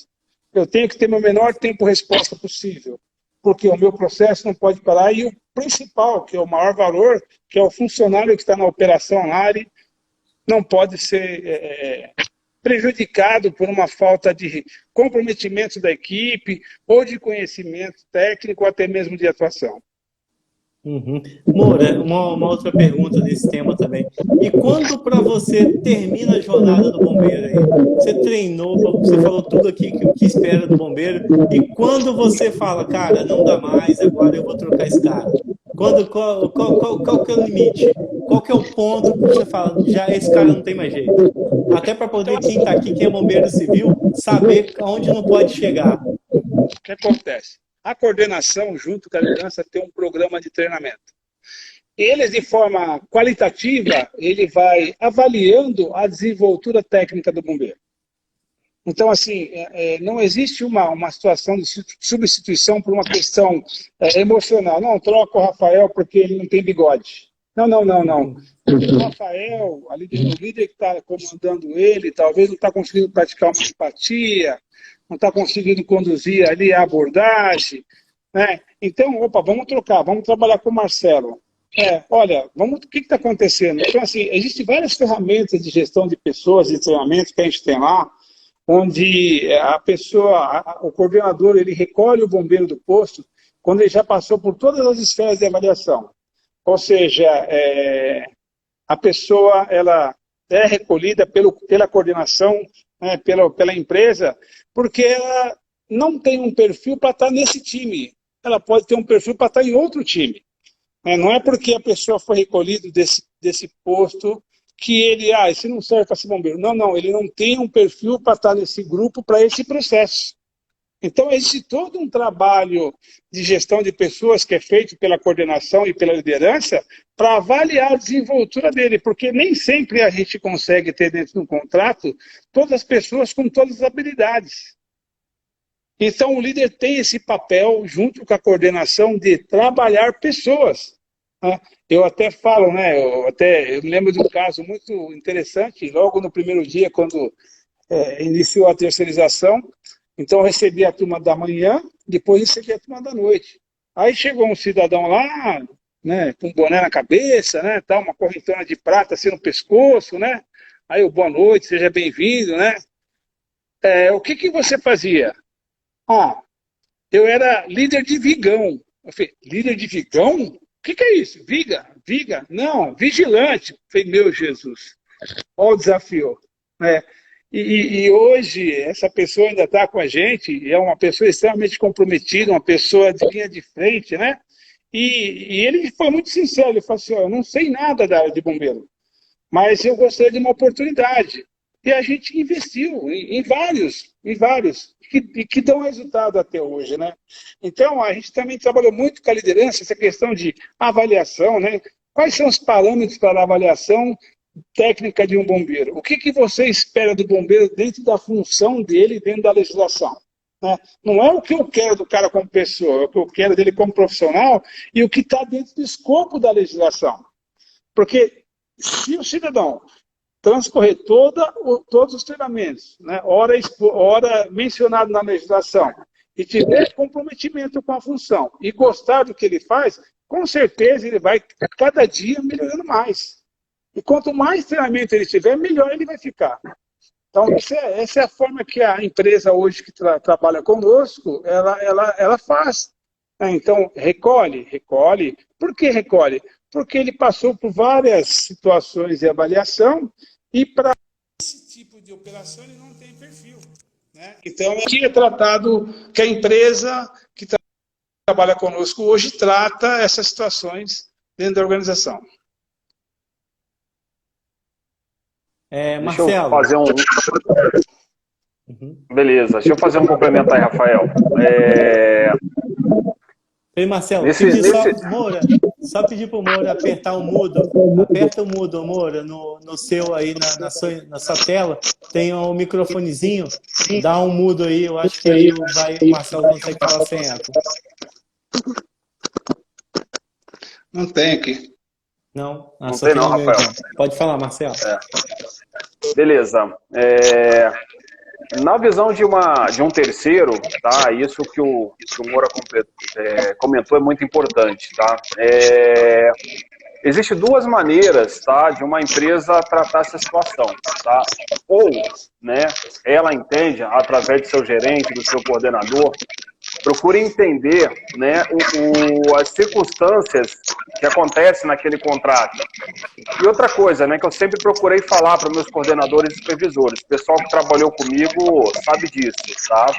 Eu tenho que ter meu menor tempo de resposta possível, porque o meu processo não pode parar. E o principal, que é o maior valor, que é o funcionário que está na operação lá, ele não pode ser prejudicado por uma falta de comprometimento da equipe ou de conhecimento técnico ou até mesmo de atuação. Uhum. Moura, uma outra pergunta nesse tema também. E quando para você termina a jornada do bombeiro aí? Você treinou, você falou tudo aqui que espera do bombeiro, e quando você fala, cara, não dá mais, agora eu vou trocar esse cara? Qual que é o limite? Qual que é o ponto que você fala, já esse cara não tem mais jeito? Até para poder quem está aqui, quem é bombeiro civil, saber aonde não pode chegar. O que acontece? A coordenação, junto com a liderança, tem um programa de treinamento. Eles, de forma qualitativa, ele vai avaliando a desenvoltura técnica do bombeiro. Então, assim, não existe uma situação de substituição por uma questão emocional. Não, troca o Rafael porque ele não tem bigode. Não. O Rafael, o líder que está comandando ele, talvez não está conseguindo praticar uma empatia, não está conseguindo conduzir ali a abordagem, né? Então, vamos trocar, vamos trabalhar com o Marcelo. Olha, o que está acontecendo? Então, assim, existem várias ferramentas de gestão de pessoas e treinamentos que a gente tem lá, onde a pessoa, o coordenador, ele recolhe o bombeiro do posto quando ele já passou por todas as esferas de avaliação. Ou seja, a pessoa ela é recolhida pela coordenação, né, pela empresa, porque ela não tem um perfil para estar nesse time. Ela pode ter um perfil para estar em outro time. Não é porque a pessoa foi recolhida desse posto que ele, esse não serve para ser bombeiro. Não, ele não tem um perfil para estar nesse grupo, para esse processo. Então, existe todo um trabalho de gestão de pessoas que é feito pela coordenação e pela liderança para avaliar a desenvoltura dele, porque nem sempre a gente consegue ter dentro do contrato todas as pessoas com todas as habilidades. Então, o líder tem esse papel, junto com a coordenação, de trabalhar pessoas. Eu até falo, né? Eu me lembro de um caso muito interessante, logo no primeiro dia, quando iniciou a terceirização. Então, eu recebi a turma da manhã, depois recebi a turma da noite. Aí chegou um cidadão lá, né, com um boné na cabeça, né, uma correntona de prata assim no pescoço, né? Aí eu, boa noite, seja bem-vindo, né? O que você fazia? Eu era líder de vigão. Eu falei, líder de vigão? O que é isso? Viga? Não, vigilante. Eu falei, meu Jesus, olha o desafio, né? E hoje, essa pessoa ainda está com a gente, é uma pessoa extremamente comprometida, uma pessoa de linha de frente, né? E ele foi muito sincero, ele falou assim, eu não sei nada da área de bombeiro, mas eu gostaria de uma oportunidade. E a gente investiu em vários, que dão resultado até hoje, né? Então, a gente também trabalhou muito com a liderança, essa questão de avaliação, né? Quais são os parâmetros para a avaliação técnica de um bombeiro? O que você espera do bombeiro dentro da função dele, dentro da legislação? Né? Não é o que eu quero do cara como pessoa, é o que eu quero dele como profissional e o que está dentro do escopo da legislação. Porque se o cidadão transcorrer todos os treinamentos, né, hora mencionado na legislação, e tiver comprometimento com a função e gostar do que ele faz, com certeza ele vai cada dia melhorando mais. E quanto mais treinamento ele tiver, melhor ele vai ficar. Então, essa é a forma que a empresa hoje que trabalha conosco, ela faz. Então, recolhe. Por que recolhe? Porque ele passou por várias situações de avaliação e para esse tipo de operação ele não tem perfil. Né? Então, aqui é tratado que a empresa que trabalha conosco hoje trata essas situações dentro da organização. Deixa eu fazer um... Beleza, deixa eu fazer um complemento aí, Rafael. Ei, Marcelo, Moura, Só pedir pro Moura apertar o mudo. Aperta o mudo, Moura, no seu aí, na sua tela. Tem um microfonezinho. Dá um mudo aí, eu acho que aí o Marcelo consegue falar sem eco. Não tem aqui. Não? Não tem não, Rafael. Então. Pode falar, Marcelo. Beleza. Na visão de um terceiro, tá? Isso que o Moura comentou é muito importante, tá? Existem duas maneiras, tá, de uma empresa tratar essa situação, tá? Ou, né, ela entende através do seu gerente, do seu coordenador, procure entender, né, as circunstâncias que acontecem naquele contrato. E outra coisa, né, que eu sempre procurei falar para meus coordenadores e supervisores, o pessoal que trabalhou comigo sabe disso, tá?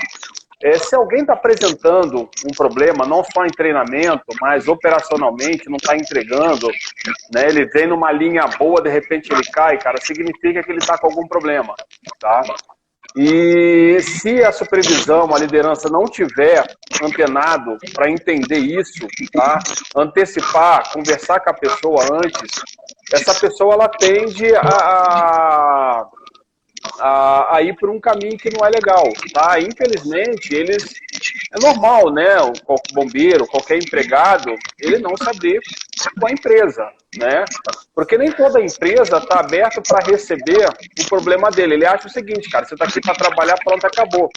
Se alguém está apresentando um problema, não só em treinamento, mas operacionalmente, não está entregando, né, ele vem numa linha boa, de repente ele cai, cara, significa que ele está com algum problema, tá? E se a supervisão, a liderança não tiver antenado para entender isso, tá? Antecipar, conversar com a pessoa antes, essa pessoa ela tende a ir por um caminho que não é legal, tá? Infelizmente, é normal, né? O bombeiro, qualquer empregado, ele não saber com a empresa, né? Porque nem toda empresa está aberta para receber o problema dele. Ele acha o seguinte, cara, você está aqui para trabalhar, pronto, acabou.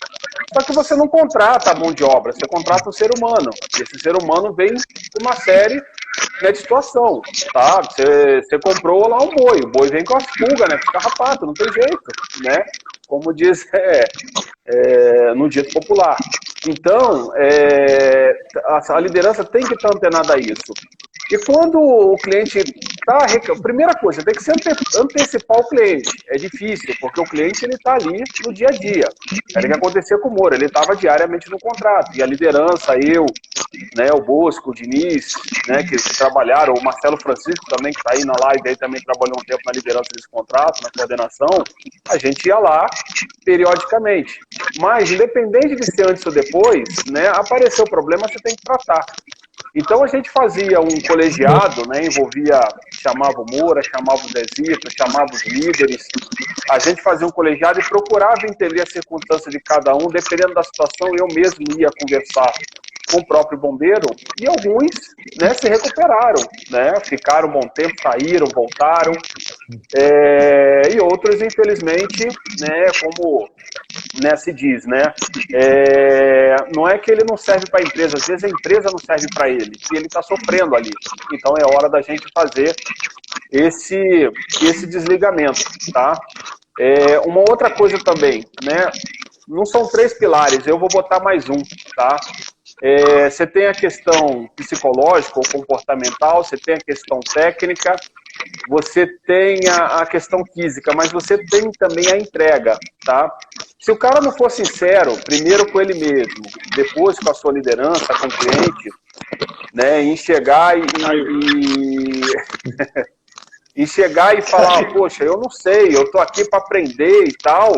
Só que você não contrata a mão de obra, você contrata um ser humano. E esse ser humano vem com uma série, né, de situação, tá? Você comprou lá um boi, o boi vem com as pulgas, né? Com os carrapatos, não tem jeito, né? Como diz no dito popular. Então, a liderança tem que estar antenada a isso. E quando o cliente está... Primeira coisa, tem que se antecipar o cliente. É difícil, porque o cliente está ali no dia a dia. Era o que acontecia com o Moura, ele estava diariamente no contrato. E a liderança, eu, né, o Bosco, o Diniz, né, que trabalharam, o Marcelo Francisco também, que está aí na live, aí também trabalhou um tempo na liderança desse contrato, na coordenação, a gente ia lá periodicamente. Mas, independente de ser antes ou depois, né, apareceu o problema, você tem que tratar. Então a gente fazia um colegiado, né, chamava o Moura, chamava o Zezito, chamava os líderes, a gente fazia um colegiado e procurava entender a circunstância de cada um, dependendo da situação, eu mesmo ia conversar com o próprio bombeiro, e alguns, né, se recuperaram, né, ficaram um bom tempo, saíram, voltaram, e outros, infelizmente, né, como, né, se diz, né, não é que ele não serve para a empresa, às vezes a empresa não serve para ele, e ele está sofrendo ali, então é hora da gente fazer esse desligamento, tá? Uma outra coisa também, né, não são 3 pilares, eu vou botar mais um, tá? Você tem a questão psicológica ou comportamental, você tem a questão técnica, você tem a questão física, mas você tem também a entrega, tá? Se o cara não for sincero, primeiro com ele mesmo, depois com a sua liderança, com o cliente, né, em chegar e chegar e falar, poxa, eu não sei, eu tô aqui para aprender e tal,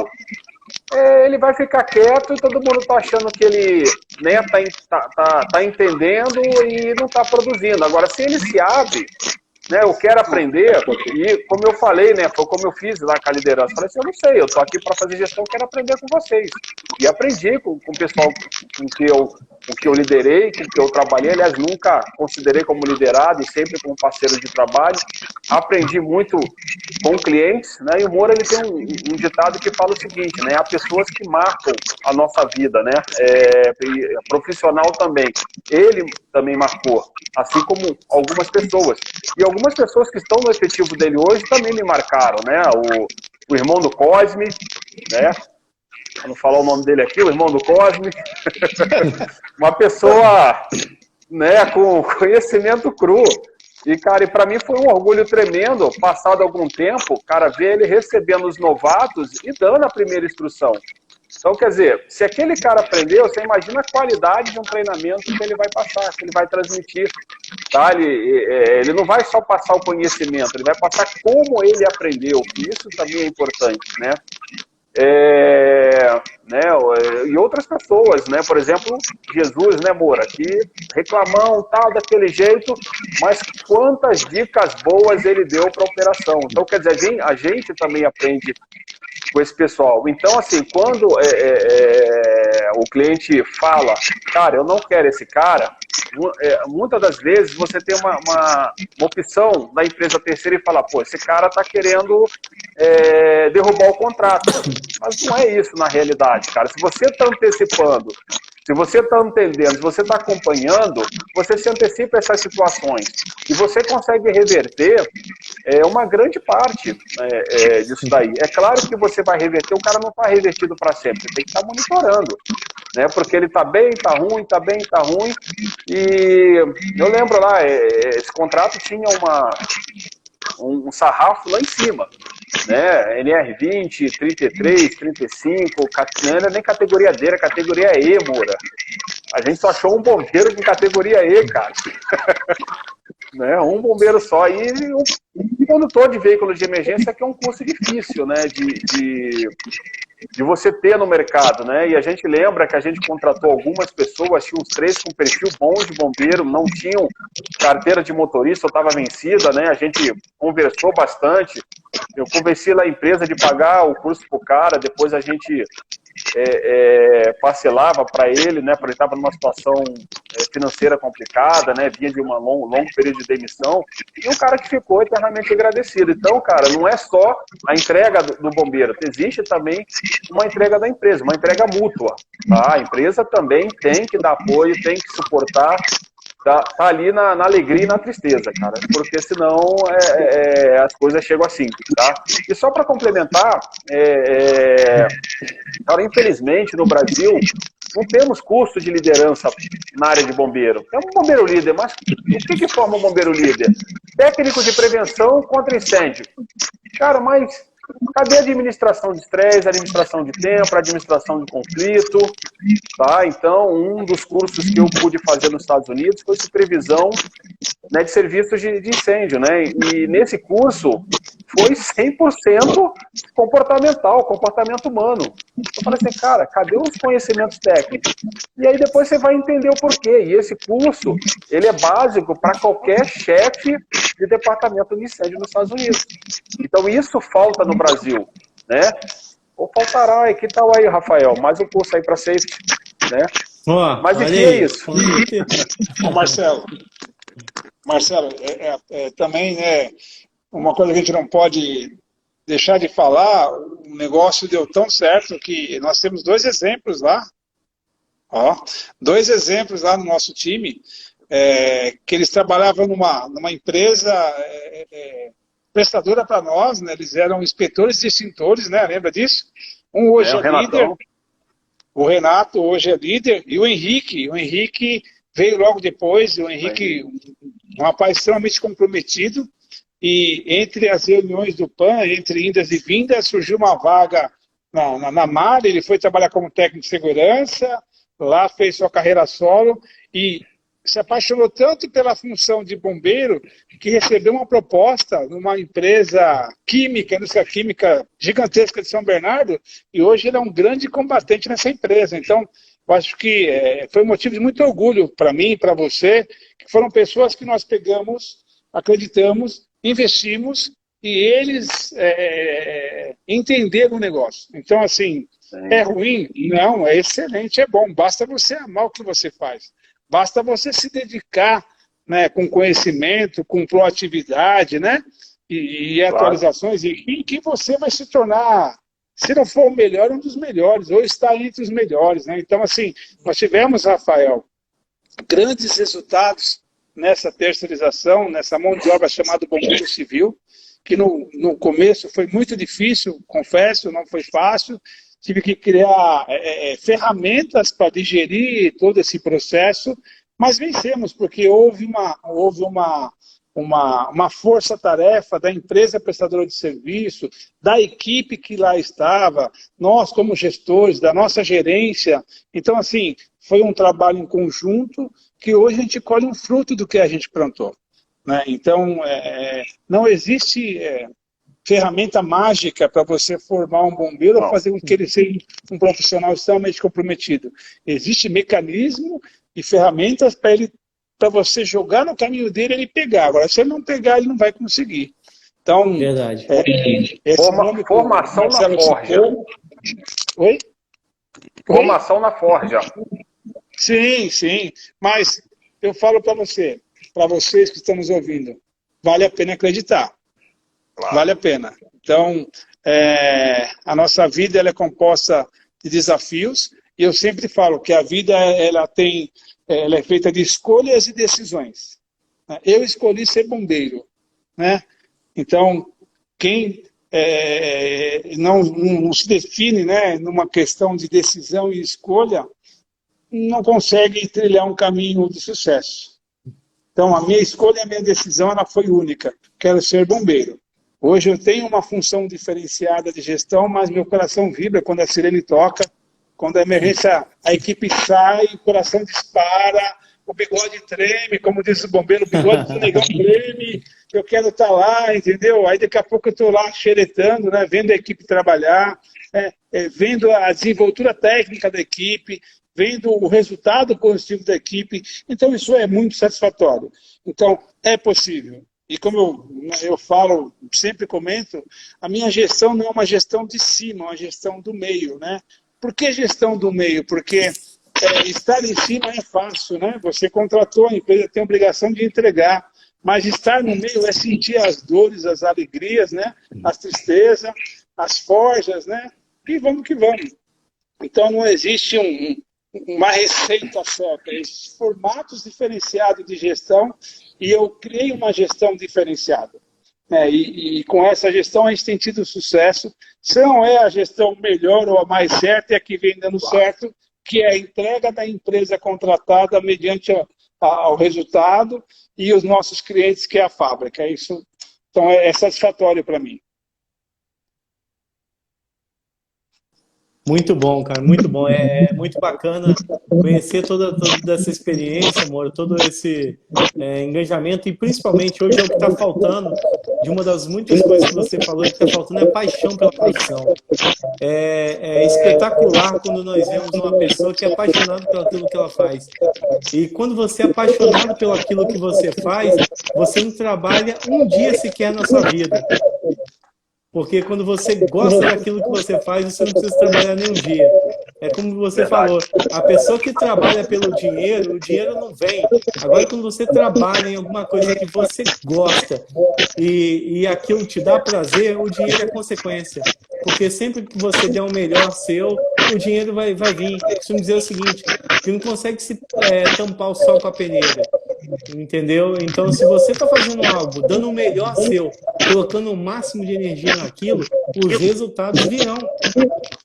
ele vai ficar quieto e todo mundo tá achando que ele, né, tá entendendo e não tá produzindo. Agora, se ele se abre, né, eu quero aprender, e como eu falei, né, foi como eu fiz lá com a liderança, falei assim, eu não sei, eu tô aqui para fazer gestão, quero aprender com vocês. E aprendi com o pessoal com que eu liderei, com que eu trabalhei, aliás, nunca considerei como liderado, e sempre como parceiro de trabalho. Aprendi muito com clientes, né, e o Moura, ele tem um ditado que fala o seguinte, né, há pessoas que marcam a nossa vida, né, profissional também. Ele também marcou, assim como algumas pessoas. E algumas pessoas que estão no efetivo dele hoje também me marcaram, né, o irmão do Cosme, né, para não falar o nome dele aqui, o irmão do Cosme, uma pessoa, né, com conhecimento cru. E, cara, para mim foi um orgulho tremendo, passado algum tempo, cara, ver ele recebendo os novatos e dando a primeira instrução. Então, quer dizer, se aquele cara aprendeu, você imagina a qualidade de um treinamento que ele vai passar, que ele vai transmitir. Tá? Ele não vai só passar o conhecimento, ele vai passar como ele aprendeu, que isso também é importante, né? Né, e outras pessoas, né, por exemplo, Jesus, né, Moura, que reclamão, tal, daquele jeito, mas quantas dicas boas ele deu para a operação. Então, quer dizer, a gente também aprende com esse pessoal. Então, assim, quando o cliente fala, cara, eu não quero esse cara, muitas das vezes você tem uma opção da empresa terceira e fala, pô, esse cara está querendo derrubar o contrato. Mas não é isso na realidade, cara. Se você está antecipando, se você está entendendo, se você está acompanhando, você se antecipa essas situações e você consegue reverter uma grande parte disso daí. É claro que você vai reverter, o cara não está revertido para sempre, você tem que estar monitorando, né? Porque ele está bem, está ruim, está bem, está ruim. E eu lembro lá, esse contrato tinha um sarrafo lá em cima, né? NR20, 33, 35, não era nem categoria D, era categoria E, Moura. A gente só achou um bombeiro com categoria E, cara. Né? Um bombeiro só. E um condutor de veículo de emergência, que é um curso difícil, né? De você ter no mercado, né? E a gente lembra que a gente contratou algumas pessoas, tinha uns 3 com perfil bom de bombeiro, não tinham carteira de motorista, ou estava vencida, né? A gente conversou bastante, eu convenci lá a empresa de pagar o curso pro cara, depois a gente parcelava para ele, né? Porque ele estava numa situação financeira complicada, né? Vinha de um longo período de demissão, e o cara que ficou eternamente agradecido. Então, cara, não é só a entrega do bombeiro, existe também uma entrega da empresa, uma entrega mútua, tá? A empresa também tem que dar apoio, tem que suportar, tá ali na alegria e na tristeza, cara, porque senão as coisas chegam assim, tá? E só para complementar, cara, infelizmente no Brasil não temos curso de liderança na área de bombeiro. É um bombeiro líder, mas o que forma um bombeiro líder? Técnico de prevenção contra incêndio. Cara, mas cadê a administração de estresse, administração de tempo, administração de conflito? Tá? Então, um dos cursos que eu pude fazer nos Estados Unidos foi supervisão, né, de serviços de incêndio, né? E nesse curso foi 100% comportamental, comportamento humano. Eu falei assim, cara, cadê os conhecimentos técnicos? E aí depois você vai entender o porquê. E esse curso, ele é básico para qualquer chefe de departamento de incêndio nos Estados Unidos. Então isso falta no Brasil, né? Ou faltará, e que tal aí, Rafael? Mais um curso aí para safety, né? Mas enfim, é isso. Ô, Marcelo, também, né, uma coisa que a gente não pode deixar de falar, o negócio deu tão certo que nós temos 2 exemplos lá, 2 exemplos lá no nosso time, que eles trabalhavam numa empresa prestadora para nós, né, eles eram inspetores e extintores, né, lembra disso? Um hoje é líder, o Renato hoje é líder, e o Henrique veio logo depois, o Henrique, um rapaz extremamente comprometido, e entre as reuniões do PAN, entre indas e vindas, surgiu uma vaga na MAR, ele foi trabalhar como técnico de segurança, lá fez sua carreira solo, e se apaixonou tanto pela função de bombeiro, que recebeu uma proposta numa empresa química, indústria química gigantesca de São Bernardo, e hoje ele é um grande combatente nessa empresa. Então, eu acho que foi um motivo de muito orgulho para mim e para você, que foram pessoas que nós pegamos, acreditamos, investimos, e eles entenderam o negócio. Então, assim, é ruim? Não, é excelente, é bom. Basta você amar o que você faz. Basta você se dedicar, né, com conhecimento, com proatividade, né, e atualizações, e que você vai se tornar, se não for o melhor, um dos melhores, ou está entre os melhores, né? Então, assim, nós tivemos, Rafael, grandes resultados nessa terceirização, nessa mão de obra chamada bombeiro civil, que no começo foi muito difícil, confesso, não foi fácil. Tive que criar ferramentas para digerir todo esse processo, mas vencemos, porque houve uma força-tarefa da empresa prestadora de serviço, da equipe que lá estava, nós como gestores, da nossa gerência. Então, assim, foi um trabalho em conjunto que hoje a gente colhe um fruto do que a gente plantou, né? Então, não existe ferramenta mágica para você formar um bombeiro ou fazer com que ele seja um profissional extremamente comprometido. Existe mecanismo e ferramentas para você jogar no caminho dele e ele pegar. Agora, se ele não pegar, ele não vai conseguir. Então, verdade. Formação na forja. Oi? Formação na forja. Sim, sim. Mas eu falo para vocês que estão nos ouvindo, vale a pena acreditar. Claro. Vale a pena. Então, a nossa vida ela é composta de desafios e eu sempre falo que a vida ela é feita de escolhas e decisões. Eu escolhi ser bombeiro, né? Então, quem não se define, né, numa questão de decisão e escolha, não consegue trilhar um caminho de sucesso. Então, a minha escolha e a minha decisão ela foi única. Quero ser bombeiro. Hoje eu tenho uma função diferenciada de gestão, mas meu coração vibra quando a sirene toca, quando a emergência, a equipe sai, o coração dispara, o bigode treme, como diz o bombeiro, o bigode do negão treme, eu quero estar lá, entendeu? Aí daqui a pouco eu estou lá xeretando, né, vendo a equipe trabalhar, vendo a desenvoltura técnica da equipe, vendo o resultado positivo da equipe. Então isso é muito satisfatório. Então é possível. E como eu falo, sempre comento, a minha gestão não é uma gestão de cima, é uma gestão do meio, né? Por que gestão do meio? Porque estar em cima é fácil, né? Você contratou, a empresa tem a obrigação de entregar, mas estar no meio é sentir as dores, as alegrias, né? As tristezas, as forjas, né? E vamos que vamos. Então não existe uma receita certa, existem formatos diferenciados de gestão e eu criei uma gestão diferenciada. E com essa gestão a gente tem tido sucesso. Se não é a gestão melhor ou a mais certa, é a que vem dando certo, que é a entrega da empresa contratada mediante ao resultado e os nossos clientes, que é a fábrica. Isso, então é satisfatório para mim. Muito bom, cara, muito bom. É muito bacana conhecer toda essa experiência, amor, todo esse engajamento e principalmente hoje é o que está faltando, de uma das muitas coisas que você falou, que está faltando é paixão pela profissão. É espetacular quando nós vemos uma pessoa que é apaixonada pelo aquilo que ela faz. E quando você é apaixonado pelo aquilo que você faz, você não trabalha um dia sequer na sua vida. Porque quando você gosta daquilo que você faz, você não precisa trabalhar nenhum dia. É como você falou, a pessoa que trabalha pelo dinheiro, o dinheiro não vem. Agora, quando você trabalha em alguma coisa que você gosta e aquilo te dá prazer, o dinheiro é consequência. Porque sempre que você der o melhor seu, o dinheiro vai vir. Costumo dizer o seguinte, que não consegue tampar o sol com a peneira. Entendeu? Então, se você está fazendo algo, dando o melhor seu, colocando o máximo de energia naquilo, os resultados virão.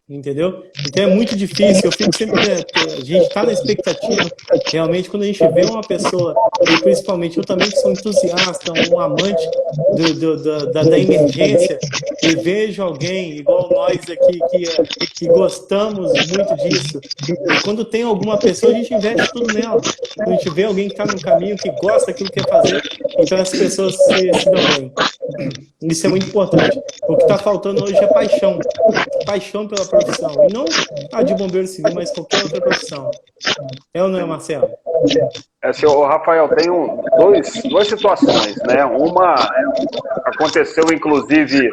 Entendeu? Então é muito difícil. Eu fico sempre. A gente está na expectativa. Realmente, quando a gente vê uma pessoa, e principalmente eu também que sou entusiasta, um amante da emergência, e vejo alguém igual nós aqui que gostamos muito disso. E quando tem alguma pessoa, a gente investe tudo nela. Quando a gente vê alguém que está no caminho, que gosta daquilo que quer fazer, então as pessoas se dão bem. Isso é muito importante. O que está faltando hoje é paixão. Paixão pela profissão. E não a de bombeiro civil, mas qualquer outra profissão. É ou não é, Marcelo? Senhor Rafael, tem duas situações, né? Uma aconteceu, inclusive,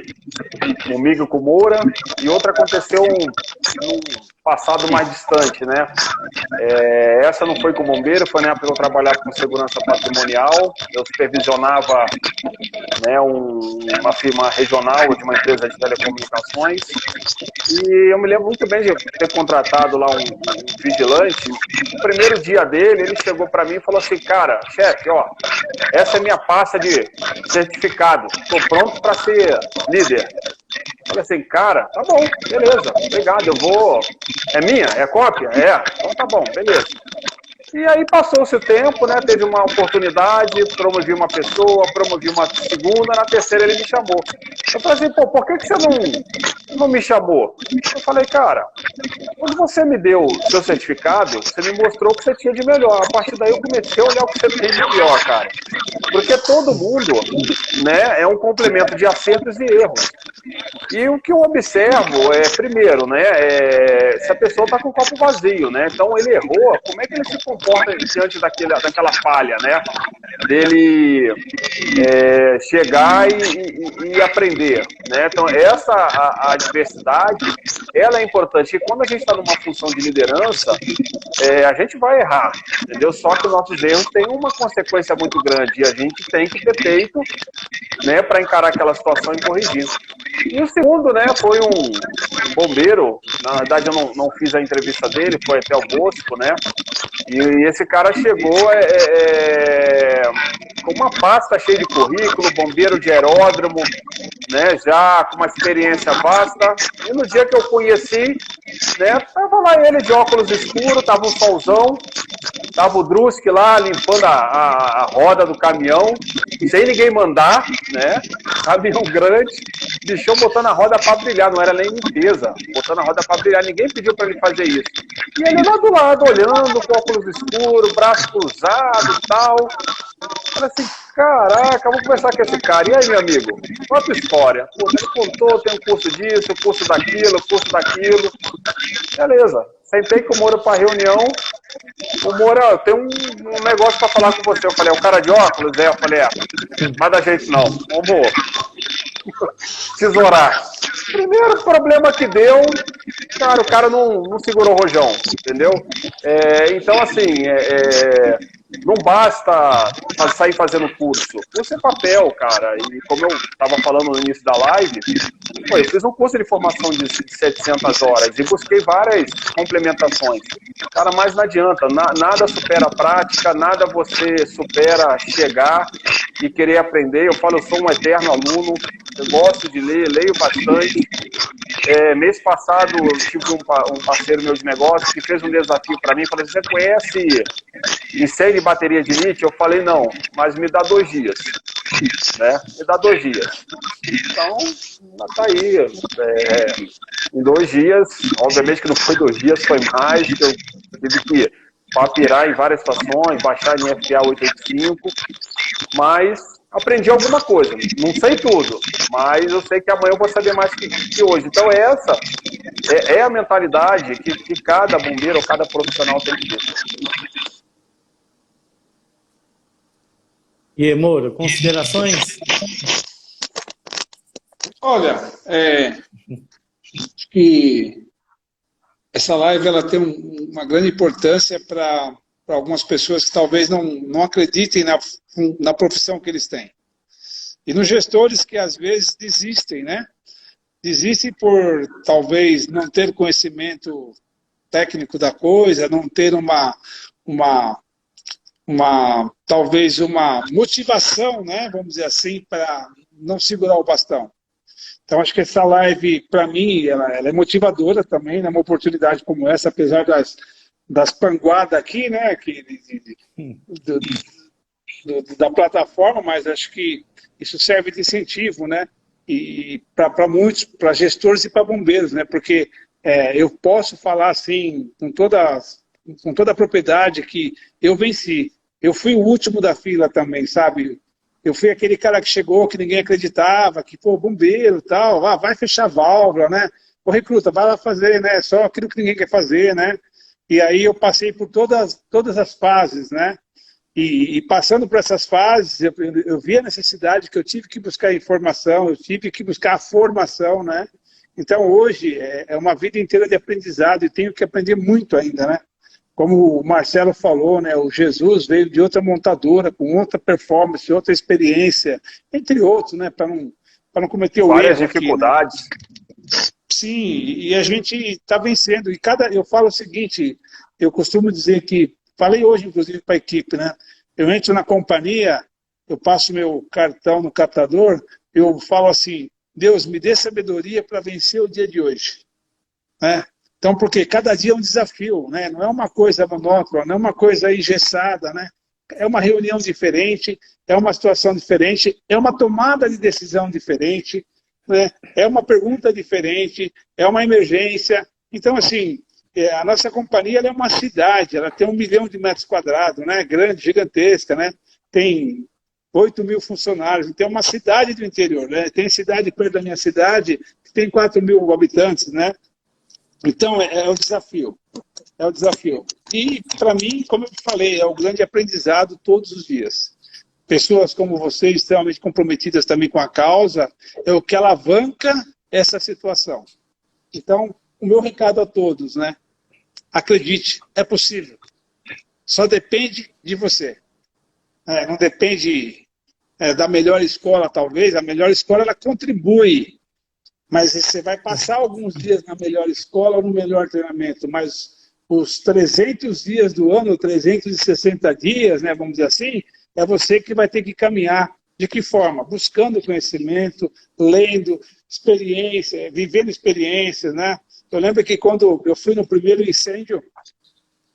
comigo com o Moura, e outra aconteceu num passado mais distante, né? Essa não foi com o bombeiro, foi na época que eu trabalhava com segurança patrimonial, eu supervisionava, né, uma firma regional de uma empresa de telecomunicações, e eu me lembro muito bem de ter contratado lá um vigilante. No primeiro dia dele, ele chegou para mim e falou assim, cara, chefe, ó, essa é minha pasta de certificado, estou pronto para ser líder. Falei assim, cara, tá bom, beleza, obrigado, eu vou... É minha? É cópia? É? Então tá bom, beleza. E aí passou-se o tempo, né? Teve uma oportunidade, promovi uma pessoa, promovi uma segunda, na terceira ele me chamou. Eu falei assim, pô, por que você não me chamou? Eu falei, cara, quando você me deu o seu certificado, você me mostrou o que você tinha de melhor. A partir daí eu comecei a olhar o que você tem de pior, cara. Porque todo mundo, né, é um complemento de acertos e erros. E o que eu observo primeiro, né, se a pessoa está com o copo vazio, né? Então ele errou, como é que ele se comporta diante daquela falha, né? Dele chegar e aprender, né? Então essa a adversidade, ela é importante. E quando a gente está numa função de liderança, a gente vai errar, entendeu? Só que os nossos erros têm uma consequência muito grande e a gente tem que ter peito, né, para encarar aquela situação e corrigir. E o segundo, né, foi um bombeiro. Na verdade eu não fiz a entrevista dele, foi até o Bosco, né? E esse cara chegou com uma pasta cheia de currículo, bombeiro de aeródromo, né, já com uma experiência vasta. E no dia que eu conheci, né, tava lá ele de óculos escuros, tava um solzão, tava o Druski lá limpando a roda do caminhão, sem ninguém mandar, né? Caminhão grande, deixou botando a roda para brilhar, não era nem limpeza, botando a roda para brilhar, ninguém pediu para ele fazer isso. E ele lá do lado, olhando, com óculos escuros, braço cruzado e tal. Falei assim, caraca, vou conversar com esse cara. E aí, meu amigo? Qual a tua história? Pô, ele contou, tem um curso disso, curso daquilo. Beleza. Sentei com o Moura para reunião. O Moura, eu tenho um negócio para falar com você. Eu falei, é o cara de óculos? Eu falei, vai dar jeito não. Vamos tesourar. Primeiro problema que deu, cara, o cara não segurou o rojão, entendeu? Então, assim, não basta sair fazendo curso. Curso é papel, cara. E como eu estava falando no início da live, eu fiz um curso de formação de 700 horas e busquei várias complementações. Cara, mas não adianta. Nada supera a prática, nada você supera chegar e querer aprender. Eu falo, eu sou um eterno aluno, eu gosto de ler, leio bastante. Mês passado eu tive um parceiro meu de negócio que fez um desafio para mim, falou, você conhece incêndio de bateria de lítio? Eu falei, não, mas me dá 2 dias, né? Me dá 2 dias. Então, tá aí, em 2 dias, obviamente que não foi 2 dias, foi mais, que eu tive que papirar em várias situações, baixar em FTA 885, mas aprendi alguma coisa. Não sei tudo, mas eu sei que amanhã eu vou saber mais que hoje. Então essa é a mentalidade que cada bombeiro ou cada profissional tem que ter. E aí, Moura, considerações? Olha, acho que essa live ela tem uma grande importância para algumas pessoas que talvez não acreditem na profissão que eles têm. E nos gestores que às vezes desistem, né? Desistem por talvez não ter conhecimento técnico da coisa, não ter talvez uma motivação, né? Vamos dizer assim, para não segurar o bastão. Então, acho que essa live, para mim, ela é motivadora também, né? Uma oportunidade como essa, apesar das panguadas aqui, né? Da plataforma, mas acho que isso serve de incentivo, né? E para muitos, para gestores e para bombeiros, né? Porque eu posso falar assim, com toda a propriedade, que eu venci. Eu fui o último da fila também, sabe? Eu fui aquele cara que chegou, que ninguém acreditava, que, pô, bombeiro e tal, vai fechar a válvula, né? Pô, recruta, vai lá fazer, né? Só aquilo que ninguém quer fazer, né? E aí eu passei por todas as fases, né? E passando por essas fases, eu vi a necessidade que eu tive que buscar informação, eu tive que buscar a formação, né? Então hoje é uma vida inteira de aprendizado e tenho que aprender muito ainda, né? Como o Marcelo falou, né, o Jesus veio de outra montadora, com outra performance, outra experiência, entre outros, né, para não cometer o erro. Várias dificuldades. Aqui, né? Sim, e a gente está vencendo. Eu falo o seguinte, eu costumo dizer que, falei hoje, inclusive, para a equipe, né, eu entro na companhia, eu passo meu cartão no captador, eu falo assim, Deus, me dê sabedoria para vencer o dia de hoje, né? Então, porque cada dia é um desafio, né? Não é uma coisa monótona, não é uma coisa engessada, né? É uma reunião diferente, é uma situação diferente, é uma tomada de decisão diferente, né? É uma pergunta diferente, é uma emergência. Então, assim, a nossa companhia ela é uma cidade, ela tem 1 milhão de metros quadrados, né? Grande, gigantesca, né? Tem 8 mil funcionários. Então, é uma cidade do interior, né? Tem cidade perto da minha cidade que tem 4 mil habitantes, né? Então, é o desafio. É o desafio. E, para mim, como eu falei, é o grande aprendizado todos os dias. Pessoas como vocês, extremamente comprometidas também com a causa, é o que alavanca essa situação. Então, o meu recado a todos, né? Acredite, é possível. Só depende de você. Não depende da melhor escola, talvez. A melhor escola, ela contribui. Mas você vai passar alguns dias na melhor escola ou no melhor treinamento. Mas os 300 dias do ano, 360 dias, né, vamos dizer assim, é você que vai ter que caminhar. De que forma? Buscando conhecimento, lendo, experiência, vivendo experiências, né? Eu lembro que quando eu fui no primeiro incêndio,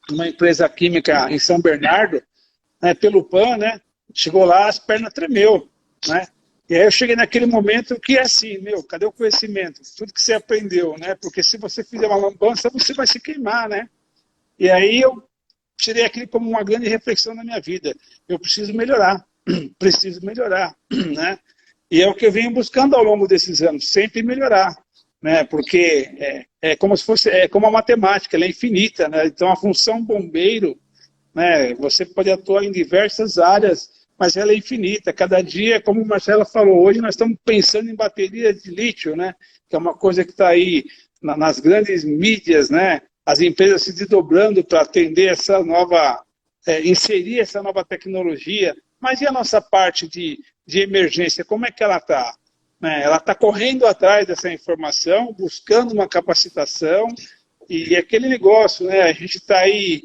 numa empresa química em São Bernardo, né, pelo PAN, né? Chegou lá, as pernas tremeu, né? E aí eu cheguei naquele momento que é assim, cadê o conhecimento? Tudo que você aprendeu, né? Porque se você fizer uma lambança, você vai se queimar, né? E aí eu tirei aquilo como uma grande reflexão na minha vida. Eu preciso melhorar, né? E é o que eu venho buscando ao longo desses anos, sempre melhorar, né? Porque é como se fosse, como a matemática, ela é infinita, né? Então a função bombeiro, né? Você pode atuar em diversas áreas, mas ela é infinita. Cada dia, como o Marcelo falou, hoje nós estamos pensando em baterias de lítio, né? Que é uma coisa que está aí nas grandes mídias, né? As empresas se desdobrando para atender essa nova, inserir essa nova tecnologia. Mas e a nossa parte de emergência, como é que ela está? Ela está correndo atrás dessa informação, buscando uma capacitação, e aquele negócio, né? A gente está aí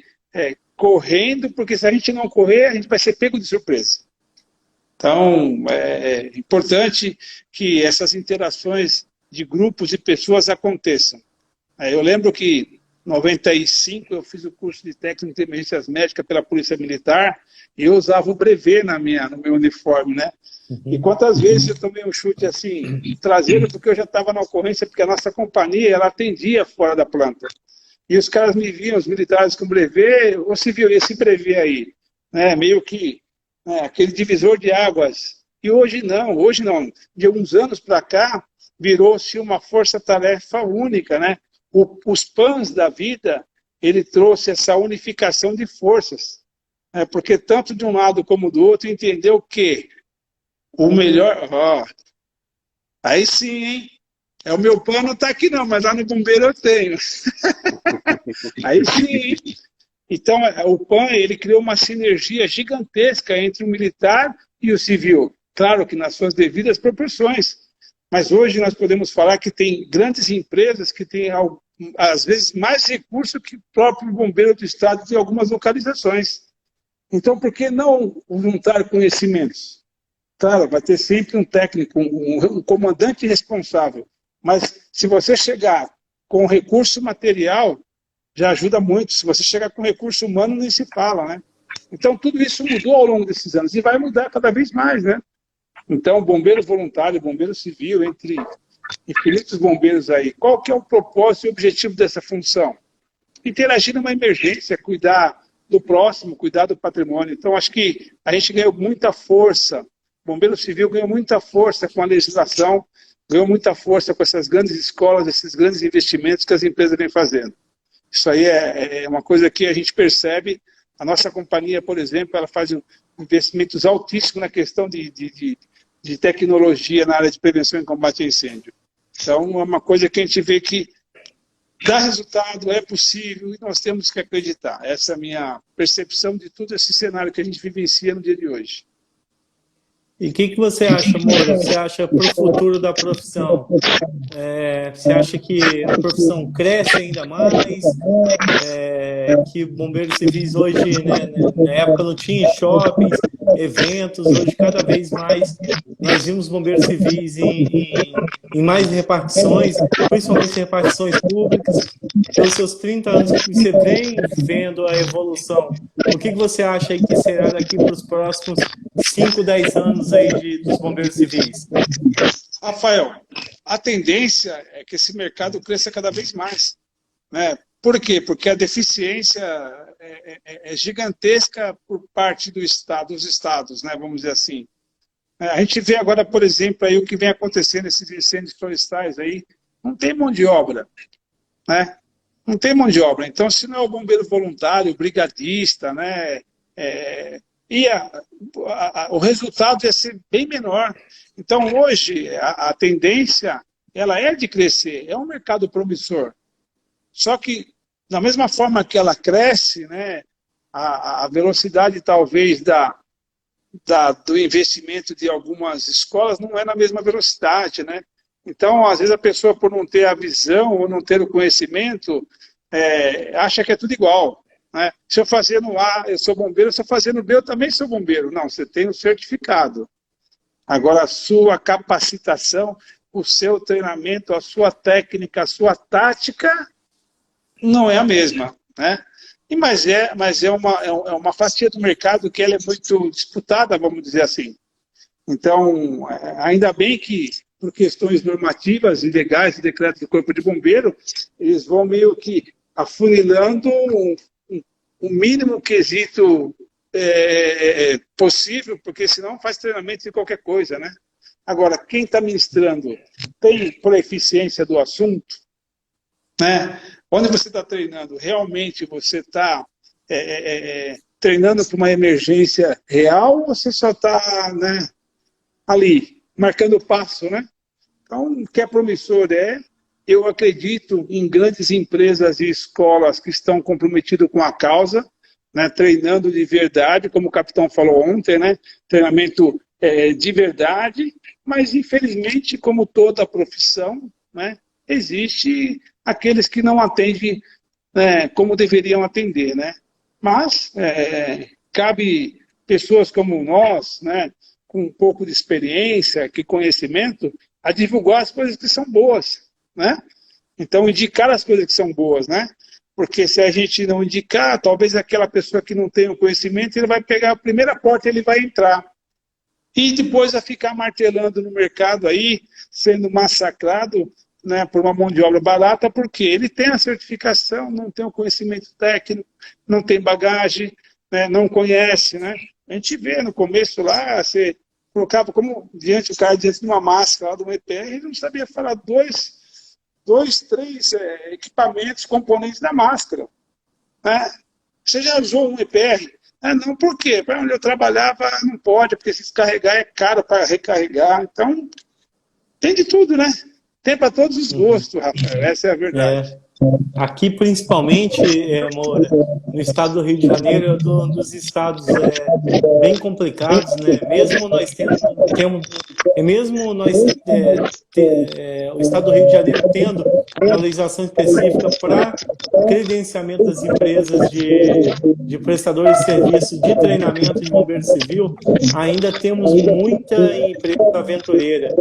correndo, porque se a gente não correr, a gente vai ser pego de surpresa. Então, é importante que essas interações de grupos de pessoas aconteçam. Eu lembro que em 95 eu fiz o curso de técnico de emergências médicas pela Polícia Militar e eu usava o brevet no meu uniforme, né? E quantas vezes eu tomei um chute assim, traseiro, porque eu já estava na ocorrência, porque a nossa companhia, ela atendia fora da planta. E os caras me viam, os militares com brevet, ou se viu esse brevet aí, né? Meio que aquele divisor de águas. E hoje não. De alguns anos para cá, virou-se uma força-tarefa única, né? Os PANs da vida, ele trouxe essa unificação de forças. Porque tanto de um lado como do outro, entendeu que o melhor... aí sim, hein? O meu PAN não está aqui não, mas lá no bombeiro eu tenho. Aí sim. Então, o PAN, ele criou uma sinergia gigantesca entre o militar e o civil. Claro que nas suas devidas proporções. Mas hoje nós podemos falar que tem grandes empresas que têm, às vezes, mais recursos que o próprio bombeiro do estado em algumas localizações. Então, por que não juntar conhecimentos? Claro, vai ter sempre um técnico, um comandante responsável. Mas se você chegar com recurso material, já ajuda muito. Se você chegar com recurso humano, nem se fala, né? Então, tudo isso mudou ao longo desses anos e vai mudar cada vez mais, né? Então, bombeiro voluntário, bombeiro civil, entre infinitos bombeiros aí, qual que é o propósito e o objetivo dessa função? Interagir numa emergência, cuidar do próximo, cuidar do patrimônio. Então, acho que a gente ganhou muita força, o bombeiro civil ganhou muita força com a legislação, ganhou muita força com essas grandes escolas, esses grandes investimentos que as empresas vêm fazendo. Isso aí é uma coisa que a gente percebe. A nossa companhia, por exemplo, ela faz investimentos altíssimos na questão de tecnologia na área de prevenção e combate a incêndio. Então, é uma coisa que a gente vê que dá resultado, é possível, e nós temos que acreditar. Essa é a minha percepção de todo esse cenário que a gente vivencia no dia de hoje. E o que você acha, Moura? Você acha para o futuro da profissão? Você acha que a profissão cresce ainda mais? Que bombeiros civis hoje, né, na época não tinha shoppings, eventos, hoje cada vez mais nós vimos bombeiros civis em mais repartições, principalmente repartições públicas. Pelos seus 30 anos que você vem vendo a evolução, o que você acha aí que será daqui para os próximos 5, 10 anos aí dos bombeiros civis? Rafael, a tendência é que esse mercado cresça cada vez mais, né? Por quê? Porque a deficiência é gigantesca por parte dos estados, né? Vamos dizer assim. A gente vê agora, por exemplo, aí o que vem acontecendo, esses incêndios florestais aí, não tem mão de obra, né? Não tem mão de obra. Então, se não é o bombeiro voluntário, o brigadista, né? O resultado ia ser bem menor. Então, hoje, a tendência, ela é de crescer, é um mercado promissor. Só que, da mesma forma que ela cresce, né, a velocidade, talvez, do investimento de algumas escolas não é na mesma velocidade, né? Então, às vezes, a pessoa, por não ter a visão ou não ter o conhecimento, acha que é tudo igual. Né? Se eu fazer no A, eu sou bombeiro, se eu fazer no B, eu também sou bombeiro. Não, você tem o certificado. Agora, a sua capacitação, o seu treinamento, a sua técnica, a sua tática, não é a mesma. Né? Mas é uma fatia do mercado que ela é muito disputada, vamos dizer assim. Então, ainda bem que, por questões normativas e legais de decreto do Corpo de Bombeiro, eles vão meio que afunilando o mínimo quesito possível, porque senão faz treinamento de qualquer coisa, né? Agora, quem está ministrando tem por eficiência do assunto, né? Onde você está treinando, realmente você está treinando para uma emergência real ou você só está, né, ali, marcando o passo, né? Então, o que é promissor eu acredito em grandes empresas e escolas que estão comprometidas com a causa, né, treinando de verdade, como o capitão falou ontem, né, treinamento de verdade, mas infelizmente, como toda profissão, né, existe aqueles que não atendem como deveriam atender, né? Mas cabe pessoas como nós, né, com um pouco de experiência, que conhecimento, a divulgar as coisas que são boas, né? Então, indicar as coisas que são boas, né? Porque se a gente não indicar, talvez aquela pessoa que não tem o conhecimento, ele vai pegar a primeira porta, ele vai entrar. E depois vai ficar martelando no mercado aí, sendo massacrado, né, por uma mão de obra barata, porque ele tem a certificação, não tem o conhecimento técnico, não tem bagagem, né, não conhece, né? A gente vê no começo lá, você colocava como o cara diante de uma máscara lá do EPR, ele não sabia falar três equipamentos, componentes da máscara. Né? Você já usou um EPR? Não, por quê? Para onde eu trabalhava não pode, porque se descarregar é caro para recarregar. Então, tem de tudo, né? Tem para todos os gostos, Rafael. Essa é a verdade. Aqui, principalmente, Moura, no estado do Rio de Janeiro, é um dos estados bem complicados, né? Mesmo nós o estado do Rio de Janeiro tendo uma legislação específica para credenciamento das empresas de prestadores de serviço de treinamento de bombeiro civil, ainda temos muita empresa aventureira.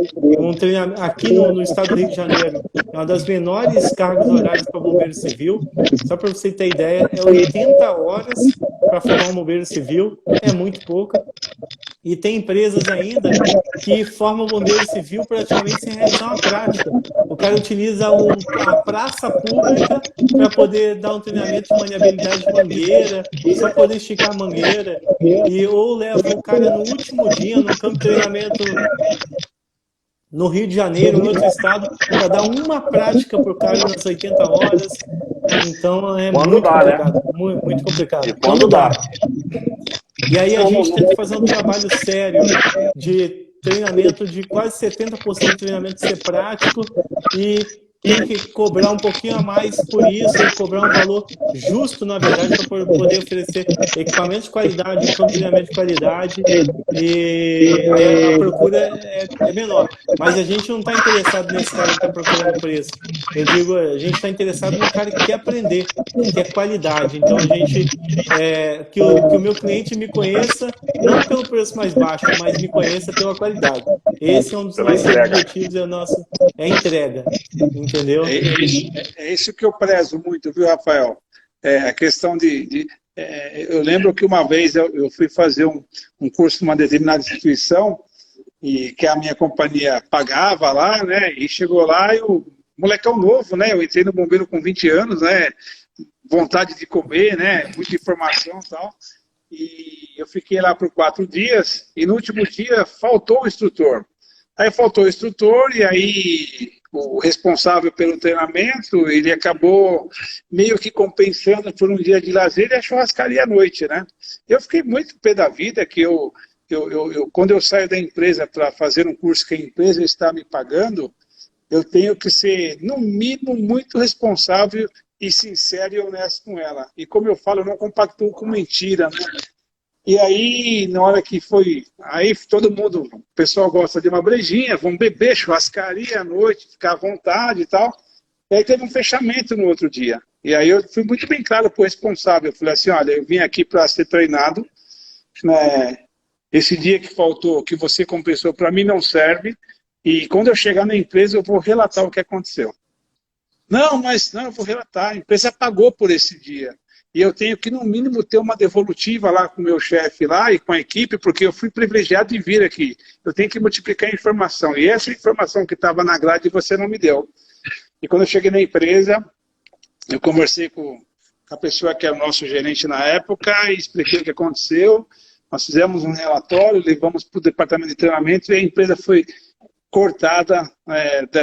Aqui no estado do Rio de Janeiro, é uma das menores cargas horárias para bombeiro civil. Só para você ter ideia, é 80 horas para formar um bombeiro civil, é muito pouco. E tem empresas ainda que formam bombeiro civil praticamente sem realizar uma prática. O cara utiliza a praça pública para poder dar um treinamento de maniabilidade de mangueira, só poder esticar a mangueira, ou leva o cara no último dia, no campo de treinamento no Rio de Janeiro, em outro estado, para dar uma prática para o cara nas 80 horas. Então é muito complicado, né? Muito complicado. E quando dá. E aí a gente tenta fazer um trabalho sério de treinamento, de quase 70% de treinamento ser prático, e tem que cobrar um pouquinho a mais por isso, e cobrar um valor justo, na verdade, para poder oferecer equipamentos de qualidade, treinamento de qualidade, e aí a procura é menor. Mas a gente não está interessado nesse cara que está procurando preço. Eu digo, a gente está interessado no cara que quer aprender, que quer qualidade. Então a gente que o meu cliente me conheça, não pelo preço mais baixo, mas me conheça pela qualidade. Esse é um dos nossos objetivos, é a entrega. Entendeu? É isso que eu prezo muito, viu, Rafael? A questão eu lembro que uma vez eu fui fazer um curso numa determinada instituição, e que a minha companhia pagava lá, né? E chegou lá e o molecão novo, né? Eu entrei no bombeiro com 20 anos, né? Vontade de comer, né? Muita informação e tal. e eu fiquei lá por 4 dias, e no último dia faltou o instrutor. Aí faltou o instrutor, e aí o responsável pelo treinamento, ele acabou meio que compensando por um dia de lazer e a churrascaria à noite, né? Eu fiquei muito pé da vida que quando eu saio da empresa para fazer um curso que a empresa está me pagando, eu tenho que ser, no mínimo, muito responsável e sincero e honesto com ela. E como eu falo, eu não compactuo com mentira, né? E aí, na hora que foi... Aí todo mundo, o pessoal gosta de uma brejinha, vão beber, churrascaria à noite, ficar à vontade e tal. E aí teve um fechamento no outro dia. E aí eu fui muito bem claro para o responsável. Eu falei assim, olha, eu vim aqui para ser treinado, né? Esse dia que faltou, que você compensou, para mim não serve. E quando eu chegar na empresa, eu vou relatar o que aconteceu. Não, eu vou relatar. A empresa pagou por esse dia. E eu tenho que, no mínimo, ter uma devolutiva lá com o meu chefe lá e com a equipe, porque eu fui privilegiado de vir aqui. Eu tenho que multiplicar a informação. E essa informação que estava na grade você não me deu. E quando eu cheguei na empresa, eu conversei com a pessoa que era o nosso gerente na época e expliquei o que aconteceu. Nós fizemos um relatório, levamos para o departamento de treinamento e a empresa foi cortada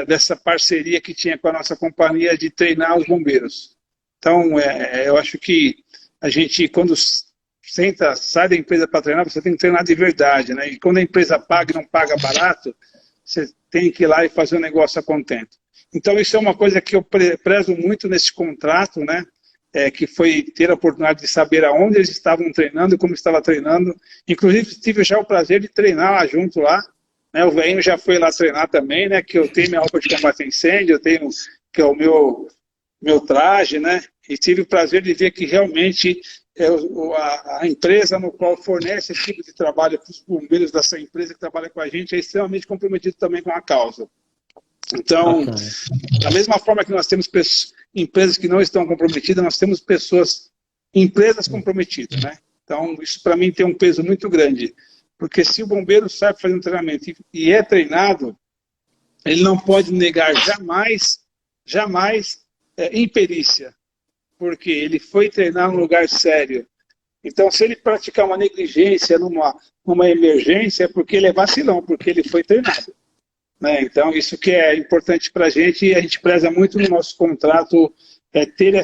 dessa parceria que tinha com a nossa companhia de treinar os bombeiros. Então, eu acho que a gente, quando sai da empresa para treinar, você tem que treinar de verdade, né? E quando a empresa paga e não paga barato, você tem que ir lá e fazer o negócio a contento. Então, isso é uma coisa que eu prezo muito nesse contrato, né? Que foi ter a oportunidade de saber aonde eles estavam treinando e como estava treinando. Inclusive, tive já o prazer de treinar lá junto lá. Né? O Veinho já foi lá treinar também, né? Que eu tenho minha roupa de combate a incêndio, eu tenho que é o meu traje, né? E tive o prazer de ver que realmente a empresa no qual fornece esse tipo de trabalho para os bombeiros dessa empresa que trabalha com a gente é extremamente comprometido também com a causa. Então, da mesma forma que nós temos empresas que não estão comprometidas, nós temos empresas comprometidas, né? Então, isso para mim tem um peso muito grande, porque se o bombeiro sabe fazer um treinamento e é treinado, ele não pode negar jamais imperícia, porque ele foi treinar num lugar sério. Então, se ele praticar uma negligência numa emergência, é porque ele é vacilão, porque ele foi treinado. Né? Então, isso que é importante para a gente, e a gente preza muito no nosso contrato, ter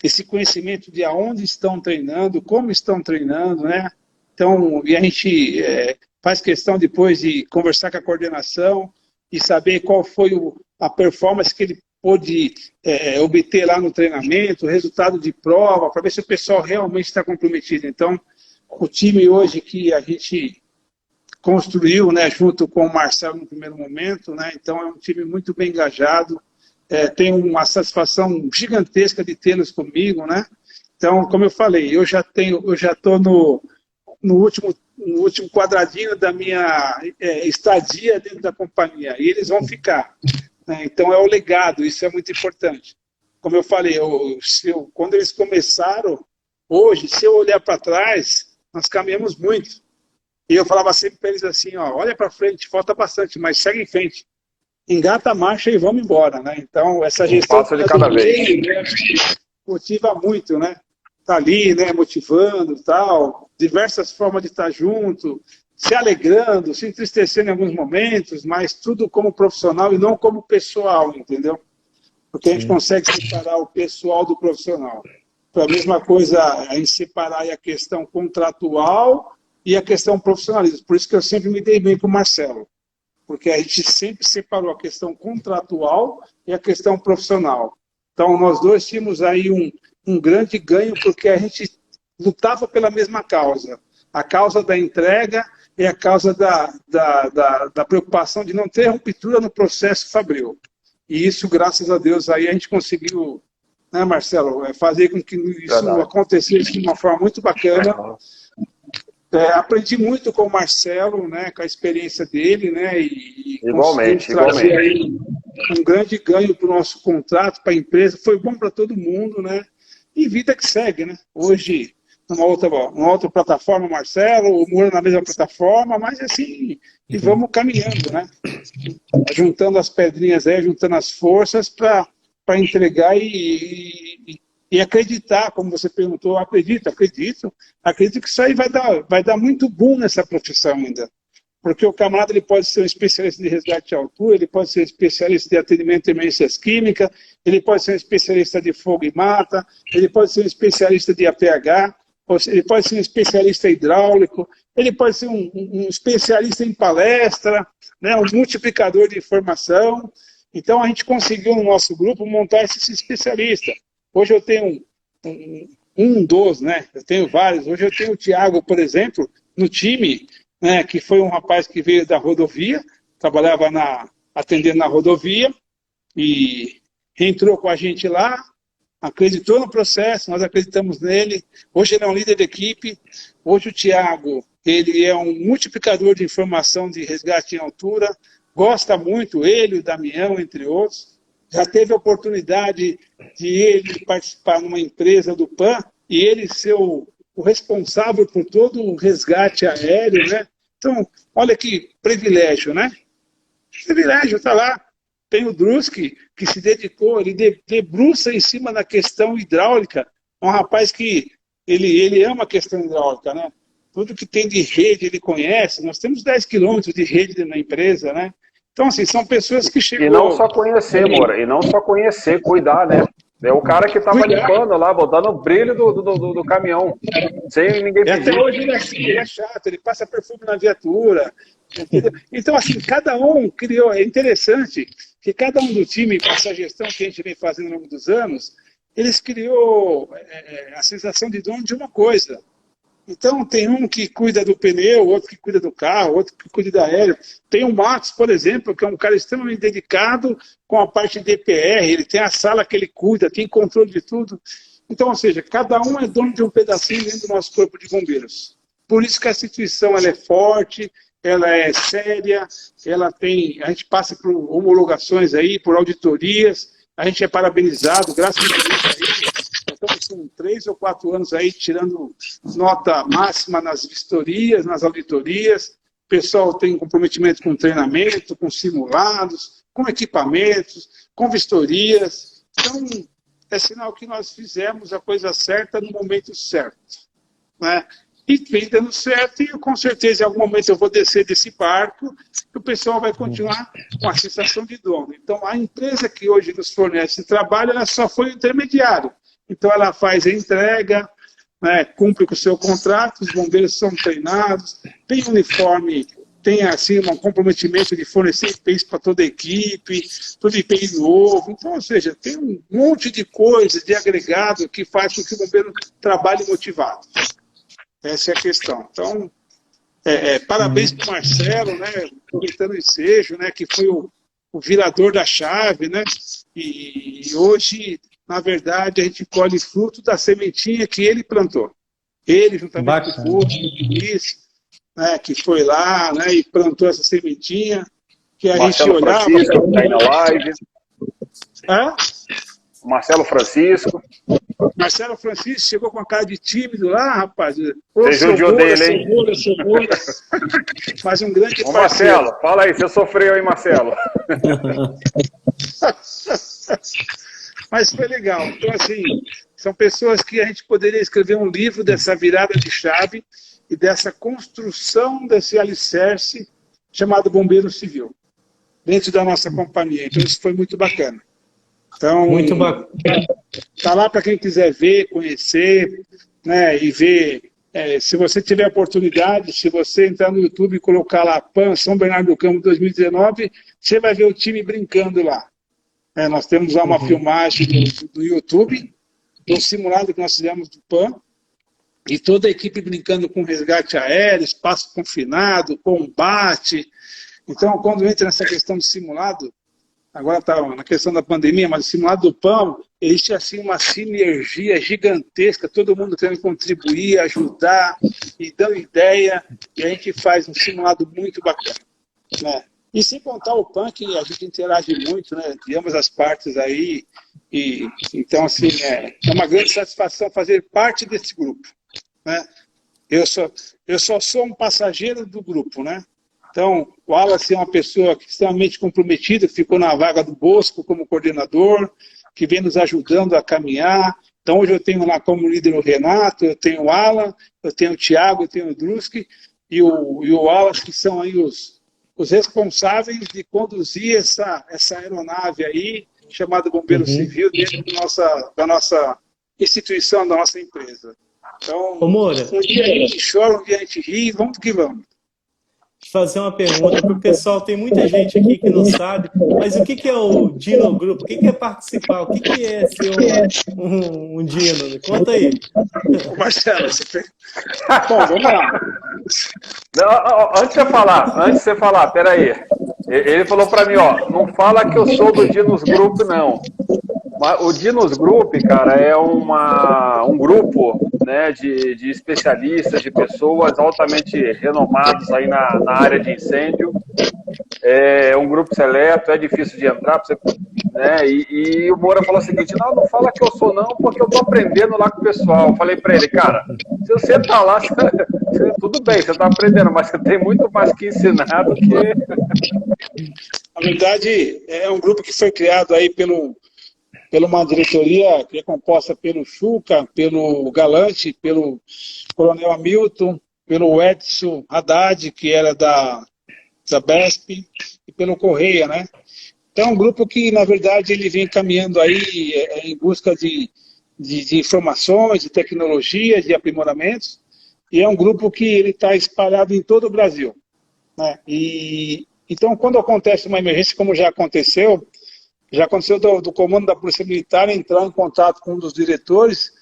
esse conhecimento de aonde estão treinando, como estão treinando, né? Então, e a gente faz questão depois de conversar com a coordenação e saber qual foi a performance que ele pôde obter lá no treinamento, o resultado de prova, para ver se o pessoal realmente está comprometido. Então, o time hoje que a gente construiu, né, junto com o Marcelo no primeiro momento, né, então é um time muito bem engajado, tenho uma satisfação gigantesca de tê-los comigo, né? Então, como eu falei, eu já estou no último quadradinho da minha estadia dentro da companhia, e eles vão ficar. Né? Então, é o legado, isso é muito importante. Como eu falei, quando eles começaram, hoje, se eu olhar para trás, nós caminhamos muito. E eu falava sempre para eles assim, ó, olha para frente, falta bastante, mas segue em frente. Engata a marcha e vamos embora, né? Então, essa gestão passo de cada vez, né, motiva muito, né? Tá ali, né, motivando, tal, diversas formas de estar junto, se alegrando, se entristecendo em alguns momentos, mas tudo como profissional e não como pessoal, entendeu? Porque a gente consegue separar o pessoal do profissional. Então, a mesma coisa, a gente separar a questão contratual e a questão profissionalismo. Por isso que eu sempre me dei bem com o Marcelo. Porque a gente sempre separou a questão contratual e a questão profissional. Então, nós dois tínhamos aí um grande ganho, porque a gente lutava pela mesma causa. A causa da entrega e a causa da preocupação de não ter ruptura no processo fabril. E isso, graças a Deus, aí a gente conseguiu, né, Marcelo, fazer com que isso acontecesse de uma forma muito bacana. Aprendi muito com o Marcelo, né, com a experiência dele, né, e igualmente. Aí um grande ganho para o nosso contrato, para a empresa, foi bom para todo mundo, né, e vida que segue, né, hoje numa outra plataforma, Marcelo, o Moura na mesma plataforma, mas assim, e vamos caminhando, né, juntando as pedrinhas aí, juntando as forças para entregar e e acreditar, como você perguntou, acredito que isso aí vai dar muito boom nessa profissão ainda. Porque o camarada ele pode ser um especialista de resgate de altura, ele pode ser um especialista de atendimento de emergências químicas, ele pode ser um especialista de fogo e mata, ele pode ser um especialista de APH, ele pode ser um especialista hidráulico, ele pode ser um especialista em palestra, né, um multiplicador de informação. Então a gente conseguiu no nosso grupo montar esse especialista. Hoje eu tenho né? Eu tenho vários. Hoje eu tenho o Thiago, por exemplo, no time, né, que foi um rapaz que veio da rodovia, trabalhava atendendo na rodovia, e entrou com a gente lá, acreditou no processo, nós acreditamos nele. Hoje ele é um líder de equipe. Hoje o Thiago, ele é um multiplicador de informação de resgate em altura, gosta muito, ele, o Damião, entre outros. Já teve a oportunidade de ele participar numa empresa do PAN e ele ser o responsável por todo o resgate aéreo, né? Então, olha que privilégio, né? Privilégio, está lá. Tem o Druski, que se dedicou, ele debruça em cima da questão hidráulica. É um rapaz que ele ama a questão hidráulica, né? Tudo que tem de rede ele conhece. Nós temos 10 quilômetros de rede na empresa, né? Então, assim, são pessoas que chegam... E não só conhecer, Moura, e não só conhecer, cuidar, né? É o cara que estava limpando lá, botando o brilho do caminhão, sem ninguém pedir. Até hoje ele é chato, ele passa perfume na viatura. Entendeu? Então, assim, cada um criou... É interessante que cada um do time, com essa gestão que a gente vem fazendo ao longo dos anos, eles criou a sensação de dono de uma coisa. Então, tem um que cuida do pneu, outro que cuida do carro, outro que cuida da aéreo. Tem o Matos, por exemplo, que é um cara extremamente dedicado com a parte de DPR, ele tem a sala que ele cuida, tem controle de tudo. Então, ou seja, cada um é dono de um pedacinho dentro do nosso corpo de bombeiros. Por isso que a instituição ela é forte, ela é séria, a gente passa por homologações aí, por auditorias, a gente é parabenizado, graças a Deus. Estamos com 3 ou 4 anos aí tirando nota máxima nas vistorias, nas auditorias. O pessoal tem comprometimento com treinamento, com simulados, com equipamentos, com vistorias. Então, é sinal que nós fizemos a coisa certa no momento certo, né? E vem dando certo, e com certeza em algum momento eu vou descer desse barco e o pessoal vai continuar com a sensação de dono. Então, a empresa que hoje nos fornece trabalho, ela só foi o intermediário. Então, ela faz a entrega, né, cumpre com o seu contrato, os bombeiros são treinados, tem uniforme, tem assim, um comprometimento de fornecer IPs para toda a equipe, tudo IPI novo. Então, ou seja, tem um monte de coisa, de agregado, que faz com que o bombeiro trabalhe motivado. Essa é a questão. Então, parabéns para o Marcelo, né, aproveitando o ensejo, né, que foi o virador da chave, né, e hoje... Na verdade, a gente colhe fruto da sementinha que ele plantou. Ele, juntamente com o Fúcio, né, que foi lá, né, e plantou essa sementinha, que a Marcelo gente olhava... Francisco, tá aí na live. Hã? Marcelo Francisco. Marcelo Francisco chegou com a cara de tímido lá, rapaz. Você judiou dele, hein? Sou Moura. Mas um grande Ô, parceiro. Marcelo, fala aí, você sofreu, hein, Marcelo? Mas foi legal. Então, assim, são pessoas que a gente poderia escrever um livro dessa virada de chave e dessa construção desse alicerce chamado Bombeiro Civil, dentro da nossa companhia. Então, isso foi muito bacana. Então, muito bacana. Está lá para quem quiser ver, conhecer, né, e ver. Se você tiver oportunidade, se você entrar no YouTube e colocar lá PAN São Bernardo do Campo 2019, você vai ver o time brincando lá. Nós temos lá uma filmagem do YouTube, do simulado que nós fizemos do PAN, e toda a equipe brincando com resgate aéreo, espaço confinado, combate. Então, quando entra nessa questão de simulado, agora está na questão da pandemia, mas o simulado do PAN, existe assim uma sinergia gigantesca, todo mundo querendo contribuir, ajudar, e dando ideia, e a gente faz um simulado muito bacana, né? E sem contar o PAN, que a gente interage muito, né, de ambas as partes aí. E, então, assim, é uma grande satisfação fazer parte desse grupo, né? Eu só sou um passageiro do grupo, né? Então, o Wallace é uma pessoa extremamente comprometida, ficou na vaga do Bosco como coordenador, que vem nos ajudando a caminhar. Então, hoje eu tenho lá como líder o Renato, eu tenho o Alan, eu tenho o Thiago, eu tenho o Druski e o Wallace, que são aí os responsáveis de conduzir essa aeronave aí, chamada Bombeiro Civil, dentro da nossa instituição, da nossa empresa. Então, um dia a gente chora, um dia a gente ri, vamos que vamos. Fazer uma pergunta para o pessoal. Tem muita gente aqui que não sabe, mas o que é o Dino Group? O que é participar? O que é ser um Dino? Conta aí. Marcelo, bom, vamos lá. Não, antes de você falar, peraí. Ele falou para mim, ó, não fala que eu sou do Dinos Group, não. O Dinos Group, cara, é um grupo, né, de especialistas, de pessoas altamente renomadas aí na área de incêndio. É um grupo seleto, é difícil de entrar, né? E o Moura falou o seguinte, não fala que eu sou não, porque eu tô aprendendo lá com o pessoal. Eu falei para ele, cara, se você tá lá, tudo bem, você tá aprendendo, mas você tem muito mais que ensinar do que... Na verdade, é um grupo que foi criado aí pela uma diretoria que é composta pelo Chuca, pelo Galante, pelo Coronel Hamilton, pelo Edson Haddad, que era da BESP, e pelo Correia, né? Então, é um grupo que, na verdade, ele vem caminhando aí em busca de informações, de tecnologia, de aprimoramentos, e é um grupo que ele está espalhado em todo o Brasil, né? Então, quando acontece uma emergência, como já aconteceu do comando da Polícia Militar entrar em contato com um dos diretores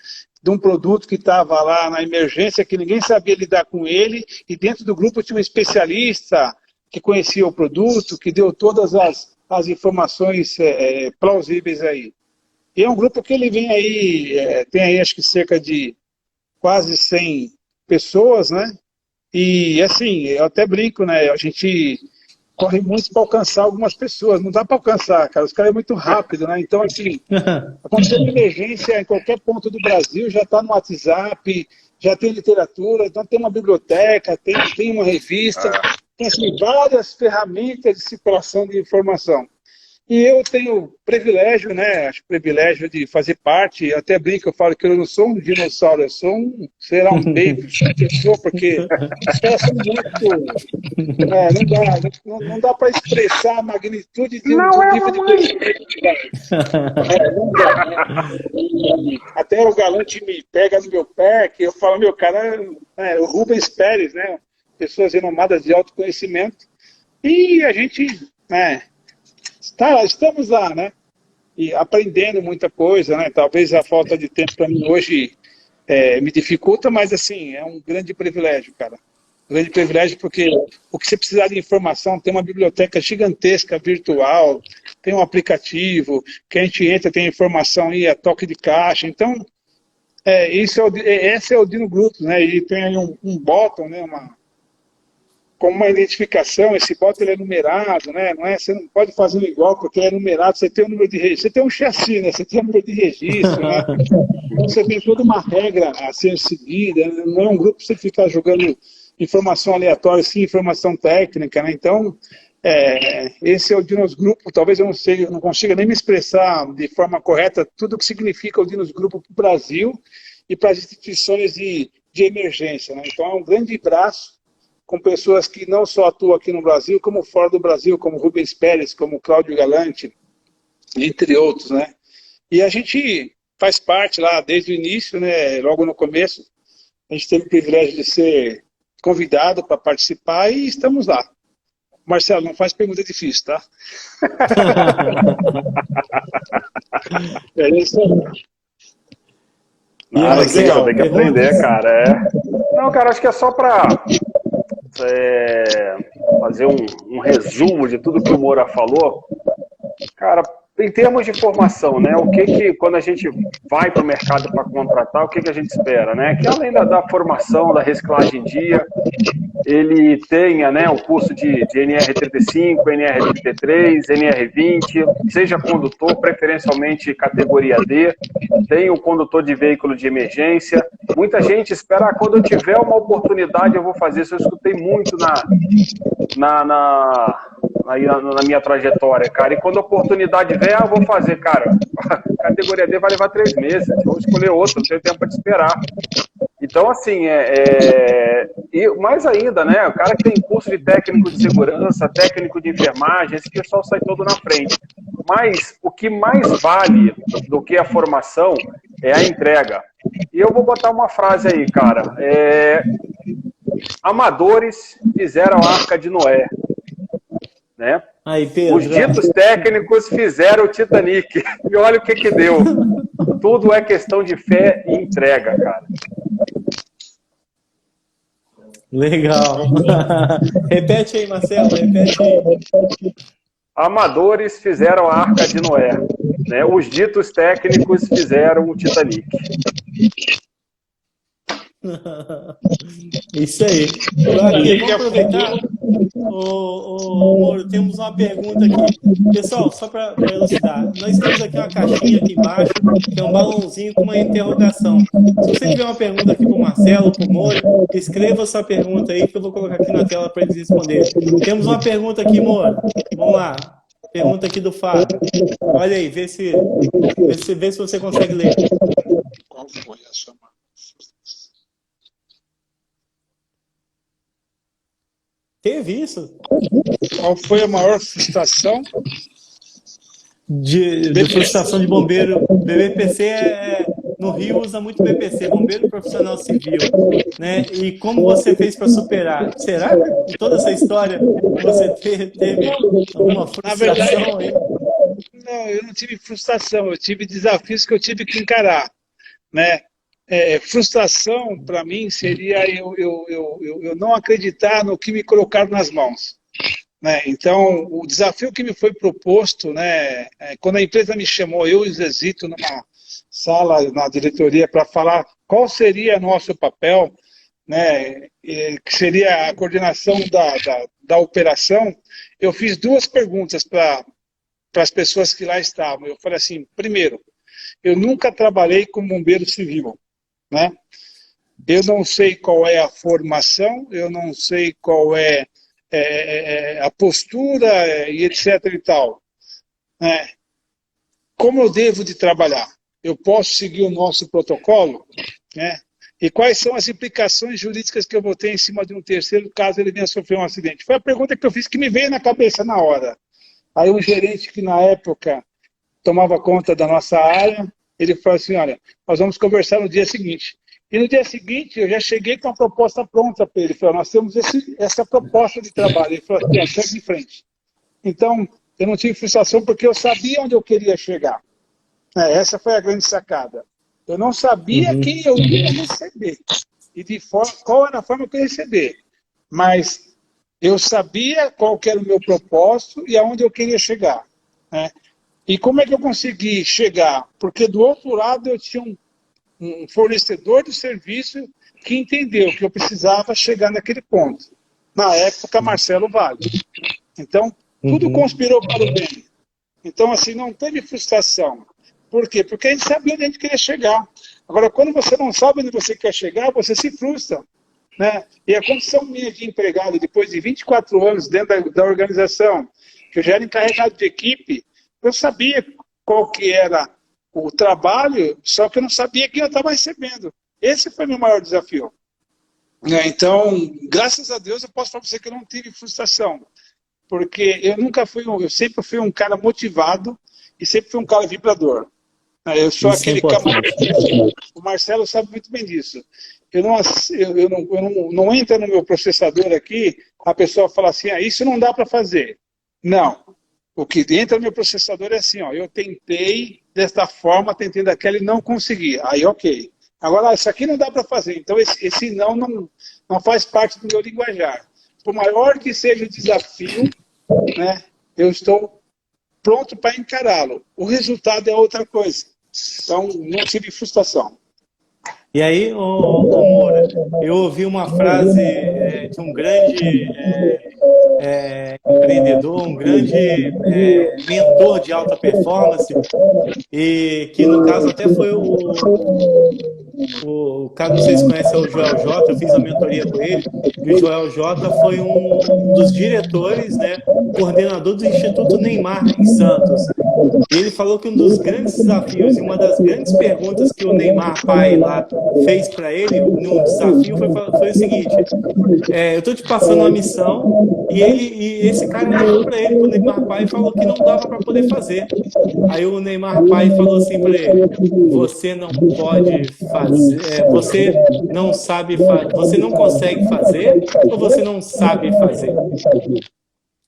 de um produto que estava lá na emergência, que ninguém sabia lidar com ele, e dentro do grupo tinha um especialista que conhecia o produto, que deu todas as informações plausíveis aí. E é um grupo que ele vem aí, tem aí acho que cerca de quase 100 pessoas, né? E assim, eu até brinco, né? A gente corre muito para alcançar algumas pessoas, não dá para alcançar, cara, os caras é muito rápido, né? Então, assim, aconteceu uma emergência em qualquer ponto do Brasil, já está no WhatsApp, já tem literatura, então tem uma biblioteca, tem uma revista, tem assim, várias ferramentas de circulação de informação. E eu tenho privilégio, né? Acho privilégio de fazer parte, até brinco, eu falo que eu não sou um dinossauro, eu sou um baby, porque os caras são muito... não dá para expressar a magnitude de um nível de conhecimento. Não dá, né? Até o Galante me pega no meu pé, que eu falo, meu cara, o Rubens Pérez, né? Pessoas renomadas de autoconhecimento, e a gente, né? Estamos lá, né? E aprendendo muita coisa, né? Talvez a falta de tempo para mim hoje me dificulta, mas assim, é um grande privilégio, cara. Um grande privilégio porque o que você precisar de informação, tem uma biblioteca gigantesca virtual, tem um aplicativo, que a gente entra, tem informação aí a toque de caixa. Então, esse é o Dino Group, né? E tem aí um botão, né? Como uma identificação, esse botão ele é numerado, né? Você não pode fazer um igual, porque ele é numerado, você tem um número de registro, você tem um chassi, né? Você tem um número de registro, né? Então você tem toda uma regra a ser seguida, né? Não é um grupo para você ficar jogando informação aleatória, sim, informação técnica, né? Então, esse é o Dinos Grupo, talvez eu não consiga nem me expressar de forma correta tudo o que significa o Dinos Grupo para o Brasil e para as instituições de emergência, né? Então é um grande braço com pessoas que não só atuam aqui no Brasil, como fora do Brasil, como Rubens Pérez, como Cláudio Galante, entre outros, né? E a gente faz parte lá desde o início, né? Logo no começo, a gente teve o privilégio de ser convidado para participar e estamos lá. Marcelo, não faz pergunta difícil, tá? É isso aí. Mas legal, tem que aprender, cara. Não, cara, acho que é só para fazer um resumo de tudo que o Moura falou. Cara, em termos de formação, né? O que quando a gente vai para o mercado para contratar, o que a gente espera, né? Que além da formação, da reciclagem em dia, ele tenha, né, o curso de NR35, NR33, NR20, seja condutor, preferencialmente categoria D, tenha o condutor de veículo de emergência. Muita gente espera, quando eu tiver uma oportunidade eu vou fazer isso. Eu escutei muito aí na minha trajetória, cara. E quando a oportunidade vier, eu vou fazer, cara. A categoria D vai levar 3 meses. Vou escolher outra, não tenho tempo para esperar. Então, assim, e mais ainda, né? O cara que tem curso de técnico de segurança, técnico de enfermagem, esse pessoal sai todo na frente. Mas o que mais vale do que a formação é a entrega. E eu vou botar uma frase aí, cara. Amadores fizeram a Arca de Noé, né? Aí, Pedro. Os ditos técnicos fizeram o Titanic. E olha o que deu. Tudo é questão de fé e entrega, cara. Legal. Repete aí, Marcelo, repete aí. Amadores fizeram a Arca de Noé, né? Os ditos técnicos fizeram o Titanic. Isso aí. Aqui, vamos aproveitar. Moro, temos uma pergunta aqui. Pessoal, só para elucidar, nós temos aqui uma caixinha aqui embaixo, que é um balãozinho com uma interrogação. Se você tiver uma pergunta aqui para o Marcelo, para o Moro, escreva sua pergunta aí, que eu vou colocar aqui na tela para eles responderem. Temos uma pergunta aqui, Moro. Vamos lá. Pergunta aqui do Fábio. Olha aí, vê se você consegue ler. Qual foi a sua maior? Teve isso? Qual foi a maior frustração? De frustração de bombeiro. BPC no Rio usa muito BPC, Bombeiro Profissional Civil, né? E como você fez para superar? Será que toda essa história você teve alguma frustração? Na verdade, não, eu não tive frustração, eu tive desafios que eu tive que encarar, né? Frustração para mim seria eu não acreditar no que me colocaram nas mãos, né? Então, o desafio que me foi proposto, né, quando a empresa me chamou, eu e o Zezito, numa sala na diretoria para falar qual seria nosso papel, né, que seria a coordenação da operação, eu fiz 2 perguntas para as pessoas que lá estavam. Eu falei assim, primeiro, eu nunca trabalhei com bombeiro civil, né? Eu não sei qual é a formação, eu não sei qual é a postura e etc e tal, né? Como eu devo de trabalhar? Eu posso seguir o nosso protocolo, né? E quais são as implicações jurídicas que eu vou ter em cima de um terceiro caso ele venha sofrer um acidente? Foi a pergunta que eu fiz que me veio na cabeça na hora. Aí o gerente que na época tomava conta da nossa área, ele falou assim, olha, nós vamos conversar no dia seguinte. E no dia seguinte eu já cheguei com a proposta pronta para ele. Ele falou, nós temos essa proposta de trabalho. Ele falou assim, segue em frente. Então, eu não tive frustração porque eu sabia onde eu queria chegar. Essa foi a grande sacada. Eu não sabia quem eu ia receber e qual era a forma que eu ia receber. Mas eu sabia qual que era o meu propósito e aonde eu queria chegar, né? E como é que eu consegui chegar? Porque do outro lado eu tinha um fornecedor de serviço que entendeu que eu precisava chegar naquele ponto. Na época, Marcelo Vale. Então, tudo conspirou para o bem. Então, assim, não teve frustração. Por quê? Porque a gente sabia onde a gente queria chegar. Agora, quando você não sabe onde você quer chegar, você se frustra, né? E a condição minha de empregado, depois de 24 anos dentro da organização, que eu já era encarregado de equipe, eu sabia qual que era o trabalho, só que eu não sabia quem eu estava recebendo. Esse foi o meu maior desafio. Então, graças a Deus, eu posso falar para você que eu não tive frustração. Porque eu sempre fui um cara motivado e sempre fui um cara vibrador. Eu sou aquele camarada. O Marcelo sabe muito bem disso. Eu não entra no meu processador aqui, a pessoa fala assim, isso não dá para fazer. Não. O que entra no meu processador é assim, eu tentei desta forma, tentei daquela e não consegui. Aí, ok. Agora, isso aqui não dá para fazer. Então, esse não faz parte do meu linguajar. Por maior que seja o desafio, né, eu estou pronto para encará-lo. O resultado é outra coisa. Então, não tive frustração. E aí, Moura, eu ouvi uma frase de um grande empreendedor, um grande mentor de alta performance, e que no caso até foi o caso vocês conhecem o Joel J, eu fiz a mentoria com ele, e o Joel J foi um dos diretores, né, coordenador do Instituto Neymar em Santos. E ele falou que um dos grandes desafios e uma das grandes perguntas que o Neymar pai lá fez para ele no desafio foi o seguinte: eu estou te passando uma missão e esse cara olhou para ele, o Neymar pai, e falou que não dava para poder fazer. Aí o Neymar pai falou assim para ele: você não pode fazer, você não sabe, você não consegue fazer ou você não sabe fazer?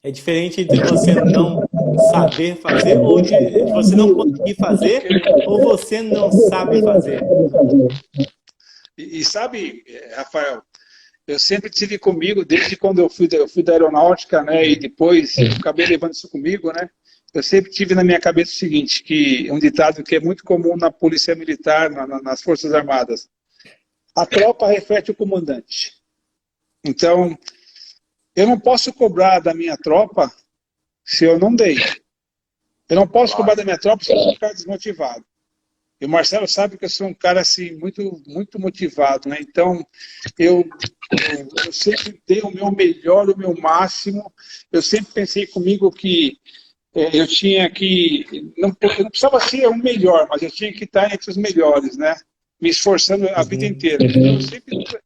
É diferente entre você não saber fazer ou de você não conseguir fazer ou você não sabe fazer. E sabe, Rafael, eu sempre tive comigo, desde quando eu fui da aeronáutica, né, e depois eu acabei levando isso comigo, né, eu sempre tive na minha cabeça o seguinte, que um ditado que é muito comum na polícia militar, nas Forças Armadas: a tropa reflete o comandante. Então, eu não posso cobrar da minha tropa se eu não dei. Eu não posso cobrar da minha tropa se eu ficar desmotivado. E o Marcelo sabe que eu sou um cara assim, muito, muito motivado, né? Então, eu sempre dei o meu melhor, o meu máximo. Eu sempre pensei comigo que eu tinha que... eu não precisava ser o melhor, mas eu tinha que estar entre os melhores, né? Me esforçando a vida inteira. Então,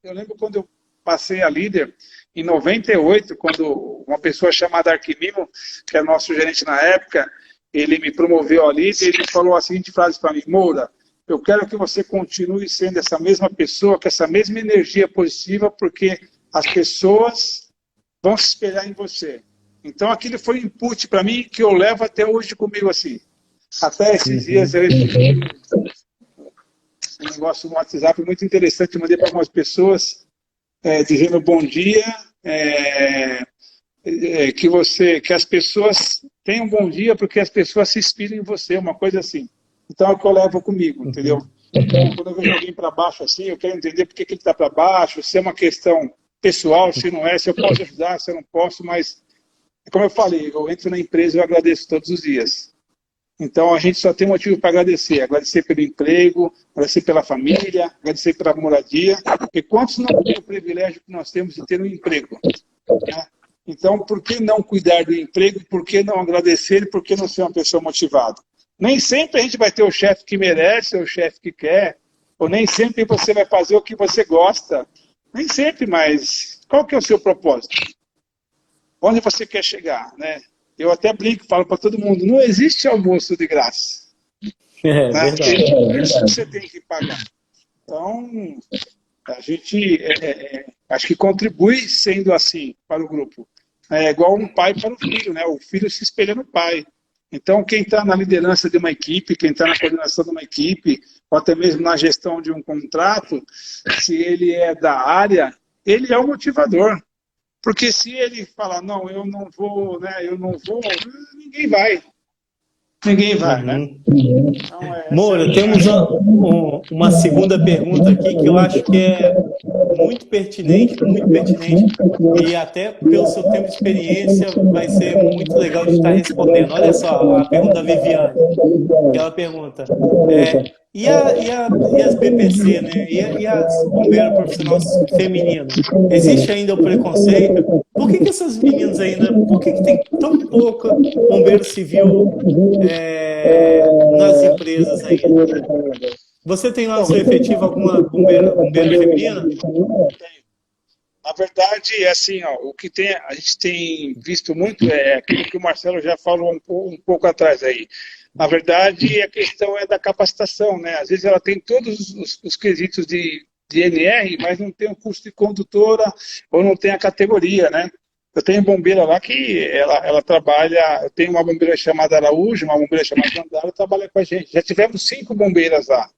eu lembro quando eu passei a líder, em 98, quando uma pessoa chamada Arquimimo, que é nosso gerente na época, ele me promoveu a líder, e ele falou a seguinte frase para mim: Moura, eu quero que você continue sendo essa mesma pessoa, com essa mesma energia positiva, porque as pessoas vão se espelhar em você. Então aquilo foi um input para mim que eu levo até hoje comigo assim. Até esses dias eu recebi um negócio no WhatsApp muito interessante, eu mandei para algumas pessoas dizendo bom dia, que as pessoas tenham um bom dia porque as pessoas se inspiram em você, uma coisa assim. Então é o que eu levo comigo, entendeu? Então, quando eu vejo alguém para baixo assim, eu quero entender por que ele está para baixo, se é uma questão pessoal, se não é, se eu posso ajudar, se eu não posso, mas, como eu falei, eu entro na empresa e eu agradeço todos os dias. Então a gente só tem motivo para agradecer. Agradecer pelo emprego, agradecer pela família, agradecer pela moradia. Porque quantos não têm o privilégio que nós temos de ter um emprego? Né? Então, por que não cuidar do emprego? Por que não agradecer? Por que não ser uma pessoa motivada? Nem sempre a gente vai ter o chefe que merece, ou o chefe que quer, ou nem sempre você vai fazer o que você gosta. Nem sempre, mas qual que é o seu propósito? Onde você quer chegar, né? Eu até brinco, falo para todo mundo, não existe almoço de graça. É verdade. Isso você tem que pagar. Então, a gente acho que contribui sendo assim para o grupo. É igual um pai para o filho, né? O filho se espelha no pai. Então, quem está na liderança de uma equipe, quem está na coordenação de uma equipe, ou até mesmo na gestão de um contrato, se ele é da área, ele é o motivador. Porque se ele falar, não, eu não vou, ninguém vai. Ninguém vai, né? Então, Moura, temos uma segunda pergunta aqui que eu acho que é muito pertinente, e até pelo seu tempo de experiência vai ser muito legal de estar respondendo. Olha só a pergunta da Viviane, que ela pergunta: e as BPC, né? E as bombeiros profissionais femininos? Existe ainda o preconceito? Por que essas meninas ainda... Por que tem tão pouca bombeiro civil nas empresas ainda? Você tem lá no seu efetivo alguma bombeira feminina? Tenho. Na verdade, assim, ó, o que a gente tem visto muito é aquilo que o Marcelo já falou um pouco atrás aí. Na verdade, a questão é da capacitação, né? Às vezes ela tem todos os quesitos de NR, mas não tem o curso de condutora ou não tem a categoria, né? Eu tenho bombeira lá que ela trabalha, eu tenho uma bombeira chamada Araújo, uma bombeira chamada Andara, trabalha com a gente. Já tivemos 5 bombeiras lá.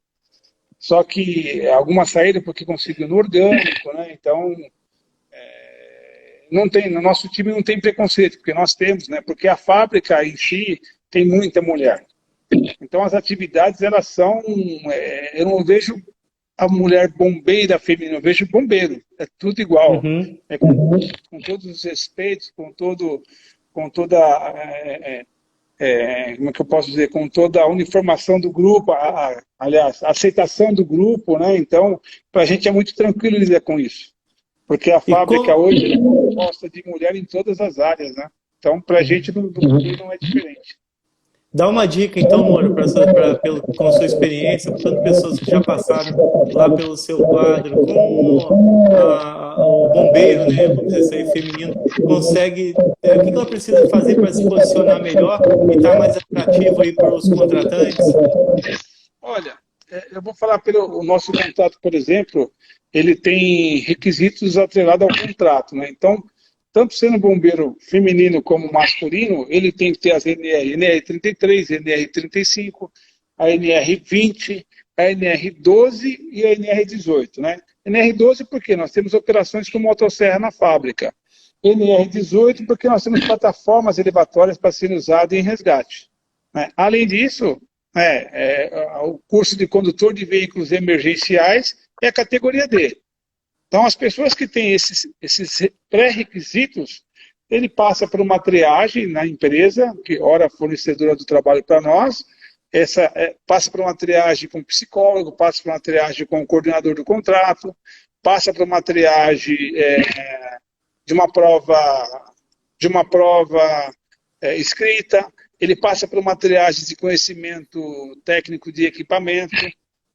Só que algumas saíram porque conseguiu no orgânico, né? Então, não tem, no nosso time não tem preconceito, porque nós temos, né? Porque a fábrica em si tem muita mulher. Então as atividades, elas são, eu não vejo a mulher bombeira feminina, eu vejo bombeiro, é tudo igual. Com todos os respeitos, com toda como é que eu posso dizer, com toda a uniformação do grupo, aliás, a aceitação do grupo, né? Então, para a gente é muito tranquilo lidar com isso, porque a fábrica hoje gosta de mulher em todas as áreas, né? Então, para a gente não é diferente. Dá uma dica, então, Moro, com sua experiência, com tantas pessoas que já passaram lá pelo seu quadro, como o bombeiro, né, vamos dizer assim, feminino, consegue, o que ela precisa fazer para se posicionar melhor e estar mais atrativo aí para os contratantes? Olha, eu vou falar pelo nosso contrato, por exemplo, ele tem requisitos atrelados ao contrato, né? Então, tanto sendo bombeiro feminino como masculino, ele tem que ter as NR33, NR35, a NR20, a NR12 e a NR18, né? NR12 porque nós temos operações com motosserra na fábrica. NR18 porque nós temos plataformas elevatórias para serem usadas em resgate, né? Além disso, o curso de condutor de veículos emergenciais é a categoria D. Então, as pessoas que têm esses pré-requisitos, ele passa por uma triagem na empresa, que ora fornecedora do trabalho para nós, passa por uma triagem com o psicólogo, passa por uma triagem com o coordenador do contrato, passa por uma triagem de uma prova escrita, ele passa por uma triagem de conhecimento técnico de equipamento.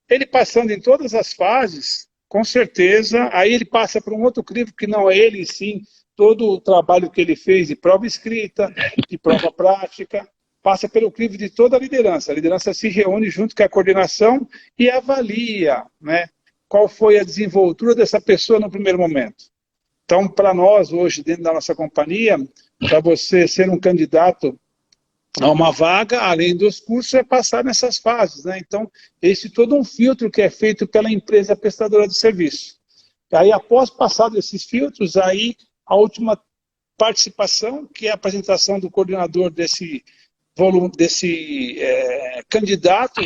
Ele passando em todas as fases, com certeza, aí ele passa por um outro crivo que não é ele, sim, todo o trabalho que ele fez de prova escrita, de prova prática, passa pelo crivo de toda a liderança. A liderança se reúne junto com a coordenação e avalia, né, qual foi a desenvoltura dessa pessoa no primeiro momento. Então, para nós, hoje, dentro da nossa companhia, para você ser um candidato a uma vaga, além dos cursos, é passar nessas fases, né? Então, esse todo um filtro que é feito pela empresa prestadora de serviço. Aí, após passar desses filtros, aí a última participação, que é a apresentação do coordenador desse candidato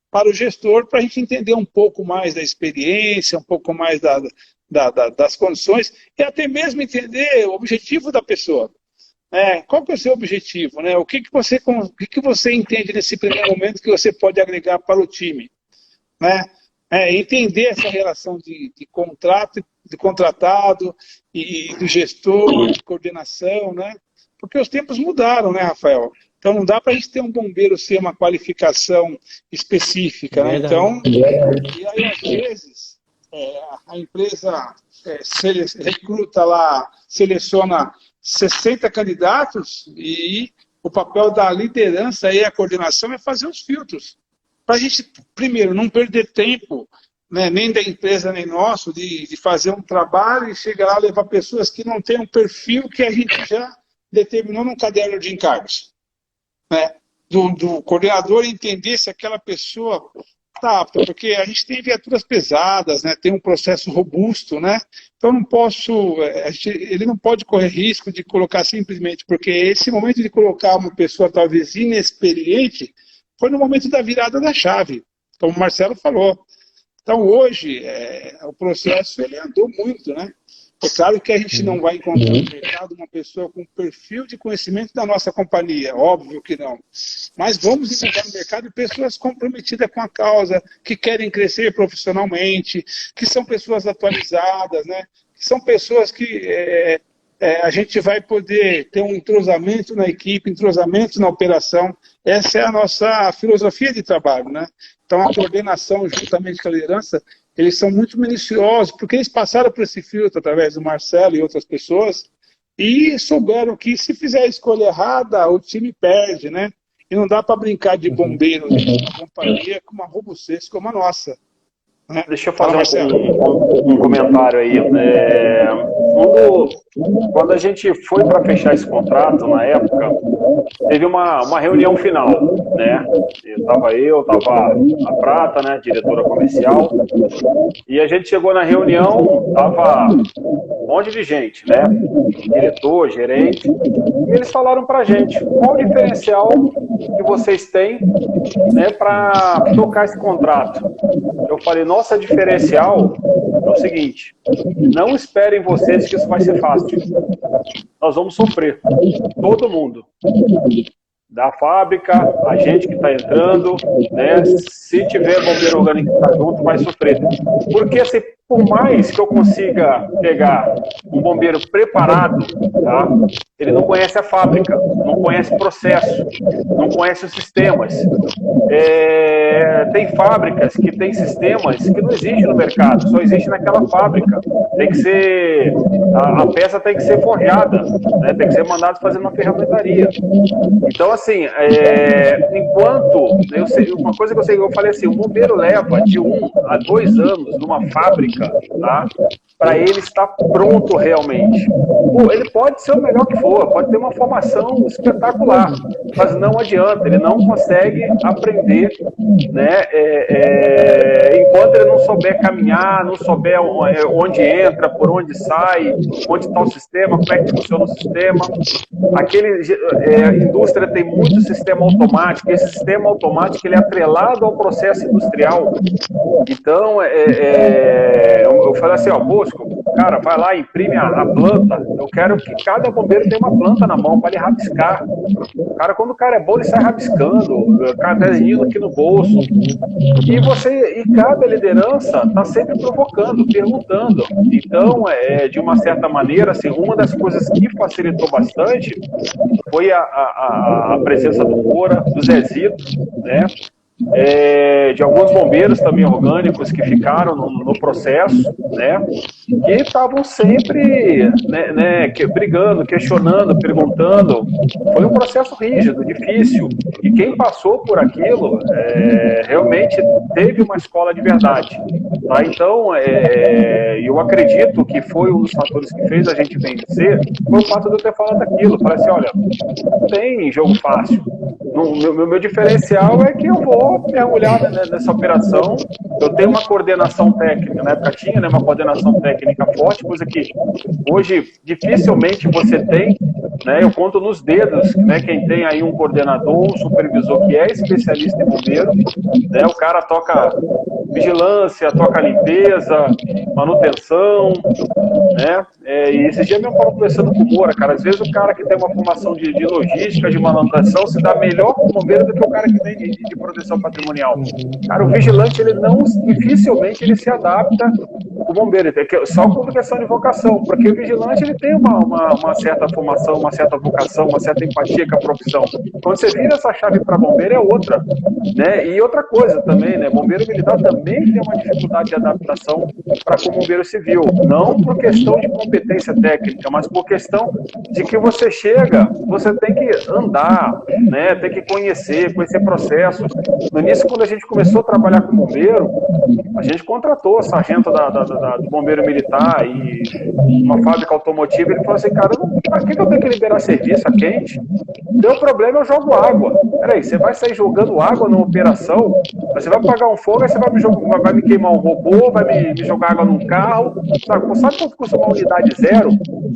para o gestor, para a gente entender um pouco mais da experiência, um pouco mais das condições, e até mesmo entender o objetivo da pessoa. Qual que é o seu objetivo? Né? O que você entende nesse primeiro momento que você pode agregar para o time? Né? Entender essa relação de contrato, de contratado e do gestor, de coordenação, né? Porque os tempos mudaram, né, Rafael? Então não dá para a gente ter um bombeiro sem uma qualificação específica. Né? Então, e aí às vezes a empresa recruta lá, seleciona 60 candidatos e o papel da liderança e a coordenação é fazer os filtros. Para a gente, primeiro, não perder tempo, né, nem da empresa nem nosso, de fazer um trabalho e chegar lá e levar pessoas que não têm um perfil que a gente já determinou num caderno de encargos. Né? Do coordenador entender se aquela pessoa está apta, porque a gente tem viaturas pesadas, né? Tem um processo robusto, né? Então ele não pode correr risco de colocar simplesmente, porque esse momento de colocar uma pessoa talvez inexperiente foi no momento da virada da chave, como o Marcelo falou. Então hoje o processo ele andou muito, né? É claro que a gente não vai encontrar no mercado uma pessoa com perfil de conhecimento da nossa companhia, óbvio que não. Mas vamos encontrar no mercado pessoas comprometidas com a causa, que querem crescer profissionalmente, que são pessoas atualizadas, né? Que são pessoas que a gente vai poder ter um entrosamento na equipe, entrosamento na operação. Essa é a nossa filosofia de trabalho, né? Então a coordenação juntamente com a liderança, eles são muito minuciosos, porque eles passaram por esse filtro através do Marcelo e outras pessoas, e souberam que se fizer a escolha errada, o time perde, né? E não dá para brincar de bombeiro de uma companhia com uma robustez como a nossa. Né? Deixa eu fazer um comentário aí. Quando a gente foi para fechar esse contrato, na época, teve uma reunião final, né? Estava a Prata, né, diretora comercial, e a gente chegou na reunião, estava um monte de gente, né? Diretor, gerente, e eles falaram para a gente qual o diferencial que vocês têm, né, para tocar esse contrato. Eu falei, nossa diferencial é o seguinte, não esperem vocês que isso vai ser fácil. Nós vamos sofrer, todo mundo. da fábrica, a gente que está entrando, né? Se tiver bombeiro orgânico que está junto, vai sofrer. Porque assim, por mais que eu consiga pegar um bombeiro preparado, tá? Ele não conhece a fábrica, não conhece o processo, não conhece os sistemas. Tem fábricas que têm sistemas que não existem no mercado, só existe naquela fábrica. Tem que ser, a peça tem que ser forjada, né? Tem que ser mandado fazer uma ferramentaria. Então, assim, enquanto, uma coisa que eu falei assim, o bombeiro leva de 1 a 2 anos numa fábrica, tá? Para ele estar pronto realmente. Ele pode ser o melhor que for, pode ter uma formação espetacular, mas não adianta, ele não consegue aprender, né? Enquanto ele não souber caminhar, não souber onde entra, por onde sai, onde está o sistema, como é que funciona o sistema. A indústria tem muito sistema automático, esse sistema automático ele é atrelado ao processo industrial. Então, eu falo assim, Bosco, cara, vai lá, imprime a planta, eu quero que cada bombeiro tenha uma planta na mão para ele rabiscar. Cara, quando o cara é bom, ele sai rabiscando, caderninho aqui no bolso. E cada liderança está sempre provocando, perguntando. Então, de uma certa maneira, assim, uma das coisas que facilitou bastante foi a presença do Moura, do Zezito, né? De alguns bombeiros também orgânicos que ficaram no processo, né, que estavam sempre, né, brigando, questionando, perguntando. Foi um processo rígido, difícil, e quem passou por aquilo realmente teve uma escola de verdade, tá? Então, eu acredito que foi um dos fatores que fez a gente vencer, foi o fato de eu ter falado aquilo. Falei assim, olha, não tem jogo fácil. Meu diferencial é que eu vou mergulhar nessa operação. Eu tenho uma coordenação técnica, na época tinha, né, uma coordenação técnica forte, coisa que hoje dificilmente você tem, né? Eu conto nos dedos, né, quem tem aí um coordenador, um supervisor que é especialista em bombeiro, né? O cara toca vigilância, toca limpeza, manutenção, né? E esse dia mesmo eu estava conversando com o Moura, cara, às vezes o cara que tem uma formação de logística, de manutenção, se dá melhor com o bombeiro do que o cara que tem de proteção patrimonial. Cara, o vigilante, dificilmente ele se adapta com o bombeiro, só com questão de vocação, porque o vigilante ele tem uma certa formação, uma certa vocação, uma certa empatia com a profissão. Quando você vira essa chave para bombeiro é outra, né? E outra coisa também, né? Bombeiro militar também tem uma dificuldade de adaptação para com o bombeiro civil, não por questão de competência técnica, mas por questão de que você chega, você tem que andar, né? Tem que conhecer processo. No início, quando a gente começou a trabalhar com bombeiro, a gente contratou o sargento do bombeiro militar e uma fábrica automotiva. Ele falou assim, cara, para que eu tenho que liberar serviço a quente? Deu problema, eu jogo água. Peraí, você vai sair jogando água numa operação? Você vai pagar um fogo, aí você vai me queimar um robô, vai me jogar água num carro. Sabe quanto custa uma unidade zero,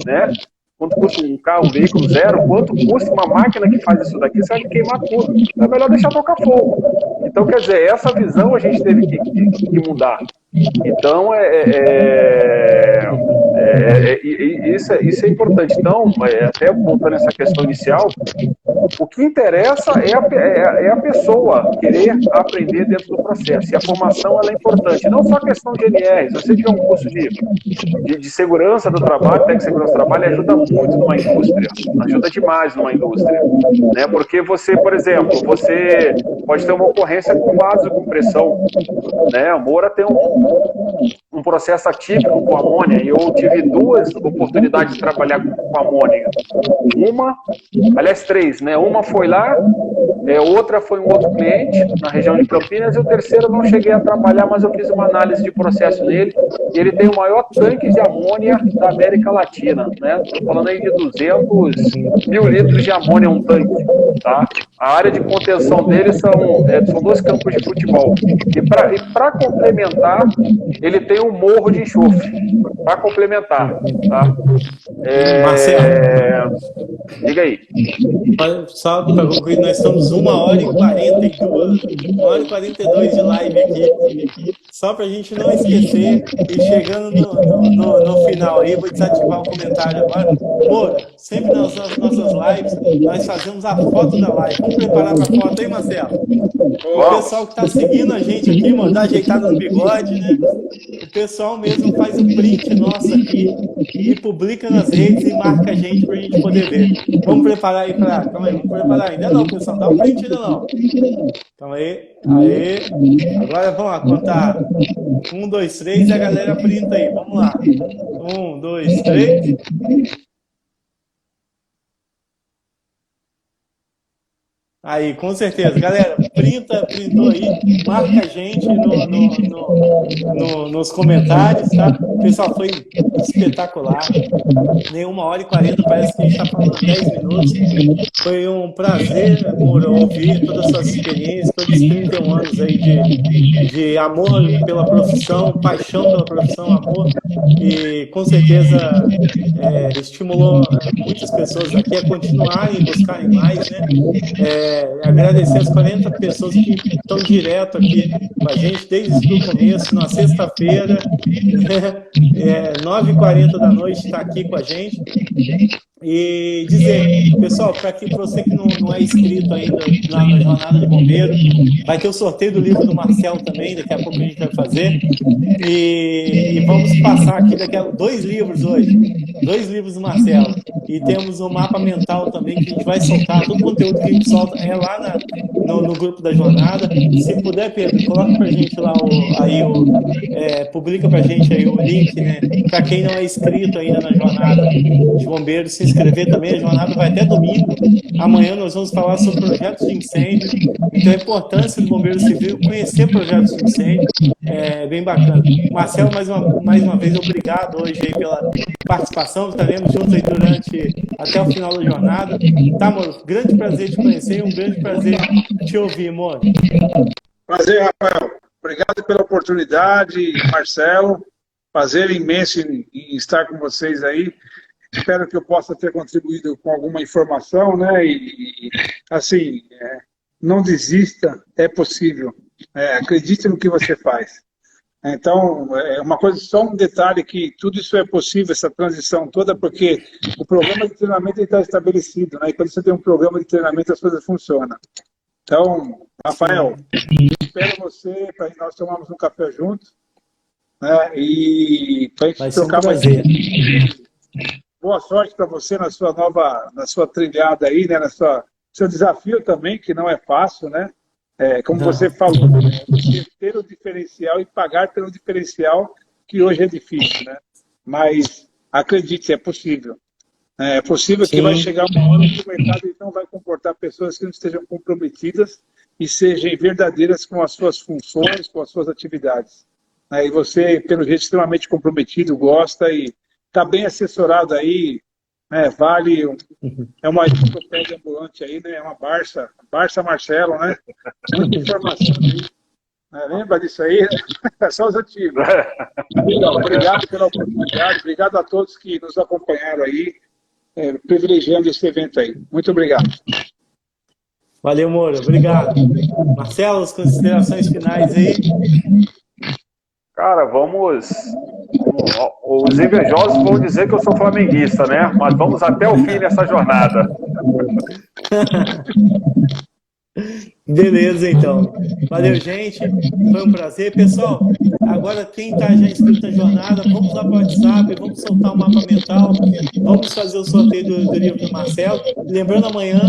né? Quanto custa um carro, um veículo zero? Quanto custa uma máquina que faz isso daqui? Você vai queimar tudo. É melhor deixar tocar fogo. Então, quer dizer, essa visão a gente teve que mudar. Então, isso é importante. Então, até voltando nessa questão inicial, o que interessa é a pessoa querer aprender dentro do processo. E a formação ela é importante. Não só a questão de NR. Se você tiver um curso de segurança do trabalho, técnico de segurança do trabalho, ajuda muito numa indústria. Ajuda demais numa indústria. Né? Porque você, por exemplo, você pode ter uma ocorrência com vaso com pressão. Né? O Moura tem um processo atípico com amônia, e eu tive 2 oportunidades de trabalhar com amônia. Aliás, 3, né? Uma foi lá, outra foi um outro cliente na região de Campinas, e o terceiro eu não cheguei a trabalhar, mas eu fiz uma análise de processo nele, e ele tem o maior tanque de amônia da América Latina, né? Estou falando aí de 200 mil litros de amônia um tanque, tá? A área de contenção dele são 2 campos de futebol. E para complementar, ele tem um morro de enxofre. Para complementar, tá? Marcelo. Diga aí. Só para concluir, nós estamos 1h42 de live aqui. Só para a gente não esquecer. E chegando no final aí, vou desativar o comentário agora. Moura, sempre nas nossas lives, nós fazemos a foto da live. Vamos preparar para a foto aí, Marcelo? O pessoal que está seguindo a gente aqui, mano, dá ajeitada no bigode, né? O pessoal mesmo faz o print nosso aqui e publica nas redes e marca a gente para a gente poder ver. Vamos preparar aí para... Calma aí, vamos preparar ainda não, pessoal. Dá o print ainda não. Calma aí. Aê. Agora vamos lá, contar. 1, 2, 3 e a galera printa aí. Vamos lá. 1, 2, 3. Aí, com certeza. Galera, printou aí, marca a gente nos comentários, tá? Pessoal, foi espetacular. Nem 1h40, parece que a gente está falando 10 minutos. Foi um prazer, Moura, ouvir todas as suas experiências, todos os 31 anos aí de amor pela profissão, paixão pela profissão, amor. E, com certeza, estimulou muitas pessoas aqui a continuarem, buscarem mais, né? Agradecer as 40 pessoas que estão direto aqui com a gente desde o começo, na sexta-feira, 9h40 da noite, está aqui com a gente. E dizer, pessoal, para você que não é inscrito ainda lá na Jornada de Bombeiro, vai ter o sorteio do livro do Marcelo também, daqui a pouco a gente vai fazer. E vamos passar aqui daqui a 2 livros hoje, 2 livros do Marcelo. E temos o mapa mental também, que a gente vai soltar, todo o conteúdo que a gente solta é lá no grupo da Jornada. Se puder, Pedro, coloca pra gente lá publica pra gente aí o link, né? Para quem não é inscrito ainda na Jornada de Bombeiros, se inscrever também. A jornada vai até domingo. Amanhã nós vamos falar sobre projetos de incêndio. Então a importância do Bombeiro Civil, conhecer projetos de incêndio, é bem bacana. Marcelo, mais uma vez, obrigado hoje aí pela participação. Estaremos juntos aí até o final da jornada. Tá, mano? Grande prazer te conhecer e um grande prazer te ouvir, mano. Prazer, Rafael. Obrigado pela oportunidade, Marcelo. Prazer imenso em estar com vocês aí. Espero que eu possa ter contribuído com alguma informação, né? Assim, não desista, é possível. Acredite no que você faz. Então, uma coisa, só um detalhe, que tudo isso é possível, essa transição toda, porque o programa de treinamento está estabelecido, né? E quando você tem um programa de treinamento, as coisas funcionam. Então, Rafael, espero você para nós tomarmos um café juntos, né? E para a gente trocar mais. Boa sorte para você na sua trilhada aí, né? Seu desafio também, que não é fácil, né? Como você falou, você ter o diferencial e pagar pelo diferencial, que hoje é difícil, né? Mas acredite, é possível. É possível que vai chegar uma hora que o mercado não vai comportar pessoas que não estejam comprometidas e sejam verdadeiras com as suas funções, com as suas atividades. E você, pelo jeito, extremamente comprometido, gosta e está bem assessorado aí, né? Vale, é uma enciclopédia ambulante aí, né? É uma Barça Marcelo, né? Muita informação aí. Lembra disso aí? É só os antigos. Obrigado pela oportunidade, obrigado a todos que nos acompanharam aí, privilegiando esse evento aí. Muito obrigado. Valeu, Moura. Obrigado. Marcelo, as considerações finais aí. Cara, os invejosos vão dizer que eu sou flamenguista, né? Mas vamos até o fim nessa jornada. Beleza, então. Valeu, gente. Foi um prazer. Pessoal, agora quem está já inscrito na jornada, vamos lá para o WhatsApp, vamos soltar o mapa mental, vamos fazer o sorteio do livro do Marcelo. Lembrando, amanhã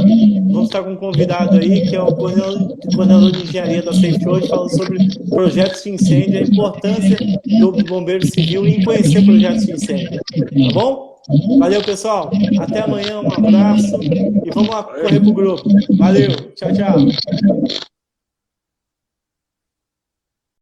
vamos estar com um convidado aí, que é o coordenador de engenharia da Safety hoje, falando sobre projetos de incêndio, a importância do bombeiro civil em conhecer projetos de incêndio. Tá bom? Valeu, pessoal. Até amanhã, um abraço e vamos lá correr pro grupo. Valeu, tchau, tchau.